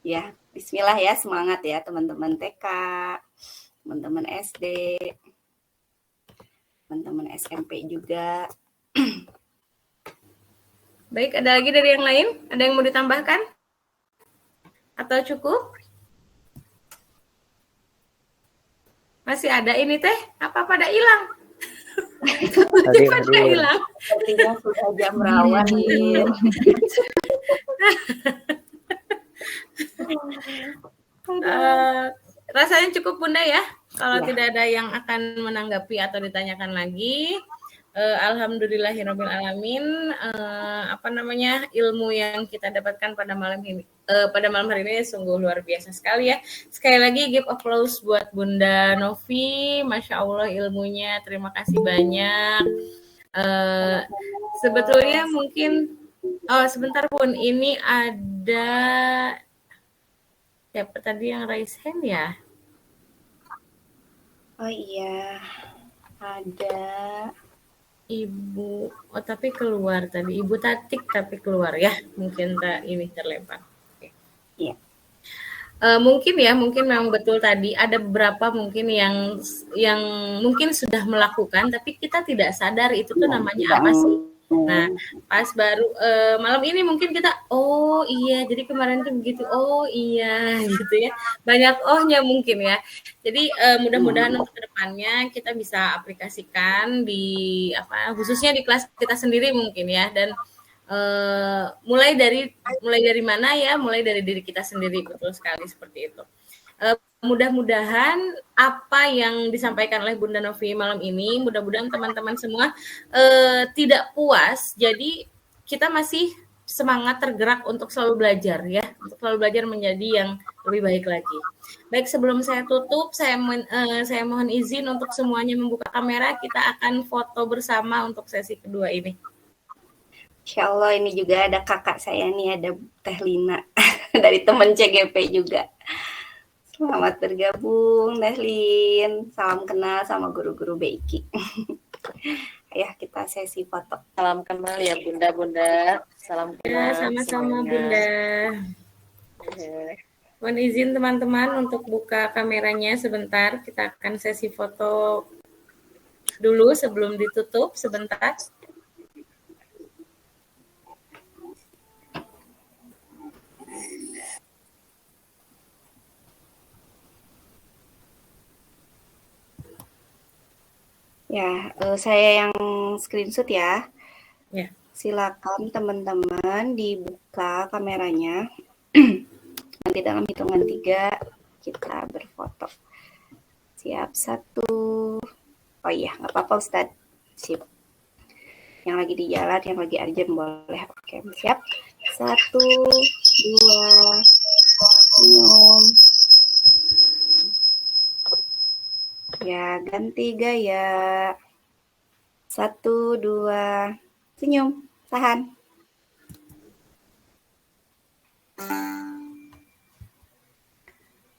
Ya, bismillah ya, semangat ya teman-teman TK, teman-teman SD, teman-teman SMP juga. Baik, ada lagi dari yang lain? Ada yang mau ditambahkan? Atau cukup? Masih ada ini teh? Apa pada hilang? Pada hilang. Sepertinya sudah jam rawan. Rasanya cukup Bunda ya. Kalau tidak ada yang akan menanggapi atau ditanyakan lagi, Alhamdulillahirabbil alamin, ilmu yang kita dapatkan pada malam hari ini sungguh luar biasa sekali ya. Sekali lagi give applause buat Bunda Novi, Masya Allah ilmunya, terima kasih banyak. Sebetulnya mungkin, sebentar Bun, ini ada siapa tadi yang raise hand ya? Oh iya, ada Ibu, tapi keluar tadi, Ibu Tatik tapi keluar ya, mungkin ini terlempar. Oke. Iya. Mungkin memang betul tadi ada beberapa mungkin yang mungkin sudah melakukan tapi kita tidak sadar itu tuh namanya apa sih. Nah, pas baru malam ini mungkin kita oh iya jadi kemarin tuh begitu, oh iya gitu ya. Banyak ohnya mungkin ya. Jadi mudah-mudahan untuk kedepannya kita bisa aplikasikan di khususnya di kelas kita sendiri mungkin ya, dan mulai dari mana ya? Mulai dari diri kita sendiri, betul sekali seperti itu. Mudah-mudahan apa yang disampaikan oleh Bunda Novi malam ini, mudah-mudahan teman-teman semua tidak puas. Jadi kita masih semangat tergerak untuk selalu belajar ya, untuk selalu belajar menjadi yang lebih baik lagi. Baik, sebelum saya tutup, saya mohon izin untuk semuanya membuka kamera. Kita akan foto bersama untuk sesi kedua ini. Insya Allah ini juga ada kakak saya nih, ada Teh Lina dari teman CGP juga. Selamat bergabung Teh Lin, salam kenal sama guru-guru BIKI. Ayo kita sesi foto. Salam kenal ya Bunda. Salam kenal. Ya, sama-sama Bunda. Mohon izin teman-teman untuk buka kameranya sebentar. Kita akan sesi foto dulu sebelum ditutup sebentar. Ya, saya yang screenshot ya. Ya. Silakan teman-teman dibuka kameranya. Nanti dalam hitungan 3 kita berfoto. Siap, 1. Oh iya, nggak apa-apa Ustadz. Sip. Yang lagi di jalan, yang lagi urgent boleh. Oke, siap. 1, 2, senyum. Ya, ganti gaya. 1, 2, senyum, tahan.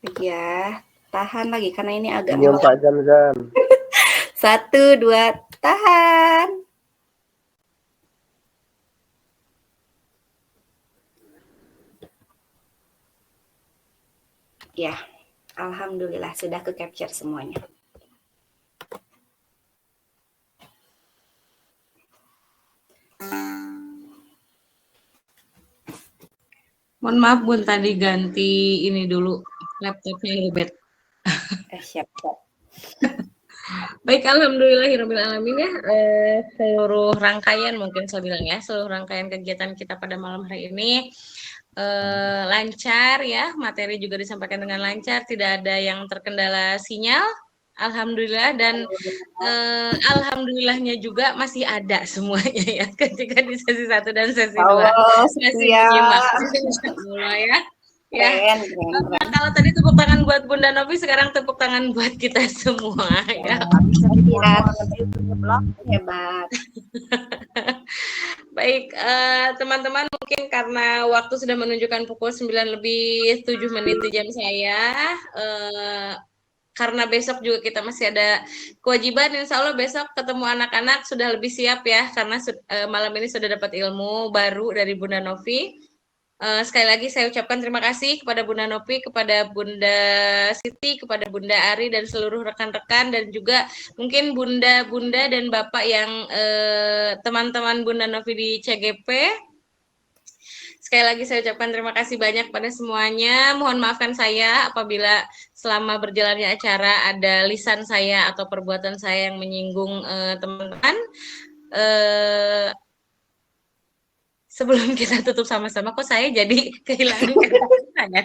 Lagi ya, tahan lagi karena ini agak senyum Pak Zamzam. 1, 2, tahan. Ya, alhamdulillah sudah ke capture semuanya. Mohon maaf Bun, tadi ganti ini dulu, laptopnya lobet. Siap. Baik, alhamdulillahirabbil alamin ya. Seluruh rangkaian mungkin saya bilang ya, seluruh rangkaian kegiatan kita pada malam hari ini lancar ya, materi juga disampaikan dengan lancar, tidak ada yang terkendala sinyal. Alhamdulillah, dan alhamdulillahnya juga masih ada semuanya ya ketika di sesi 1 dan sesi 2 masih menyimak ya. Ya. Kalau tadi tepuk tangan buat Bunda Novi, sekarang tepuk tangan buat kita semua ya. Hebat. Baik, teman-teman, mungkin karena waktu sudah menunjukkan pukul 9:07 di jam saya, karena besok juga kita masih ada kewajiban, insya Allah besok ketemu anak-anak sudah lebih siap ya, karena malam ini sudah dapat ilmu baru dari Bunda Novi. Sekali lagi saya ucapkan terima kasih kepada Bunda Novi, kepada Bunda Siti, kepada Bunda Ari, dan seluruh rekan-rekan, dan juga mungkin Bunda dan Bapak yang teman-teman Bunda Novi di CGP. Sekali lagi saya ucapkan terima kasih banyak pada semuanya. Mohon maafkan saya apabila selama berjalannya acara ada lisan saya atau perbuatan saya yang menyinggung teman-teman. Sebelum kita tutup sama-sama, kok saya jadi kehilangan kata-katanya.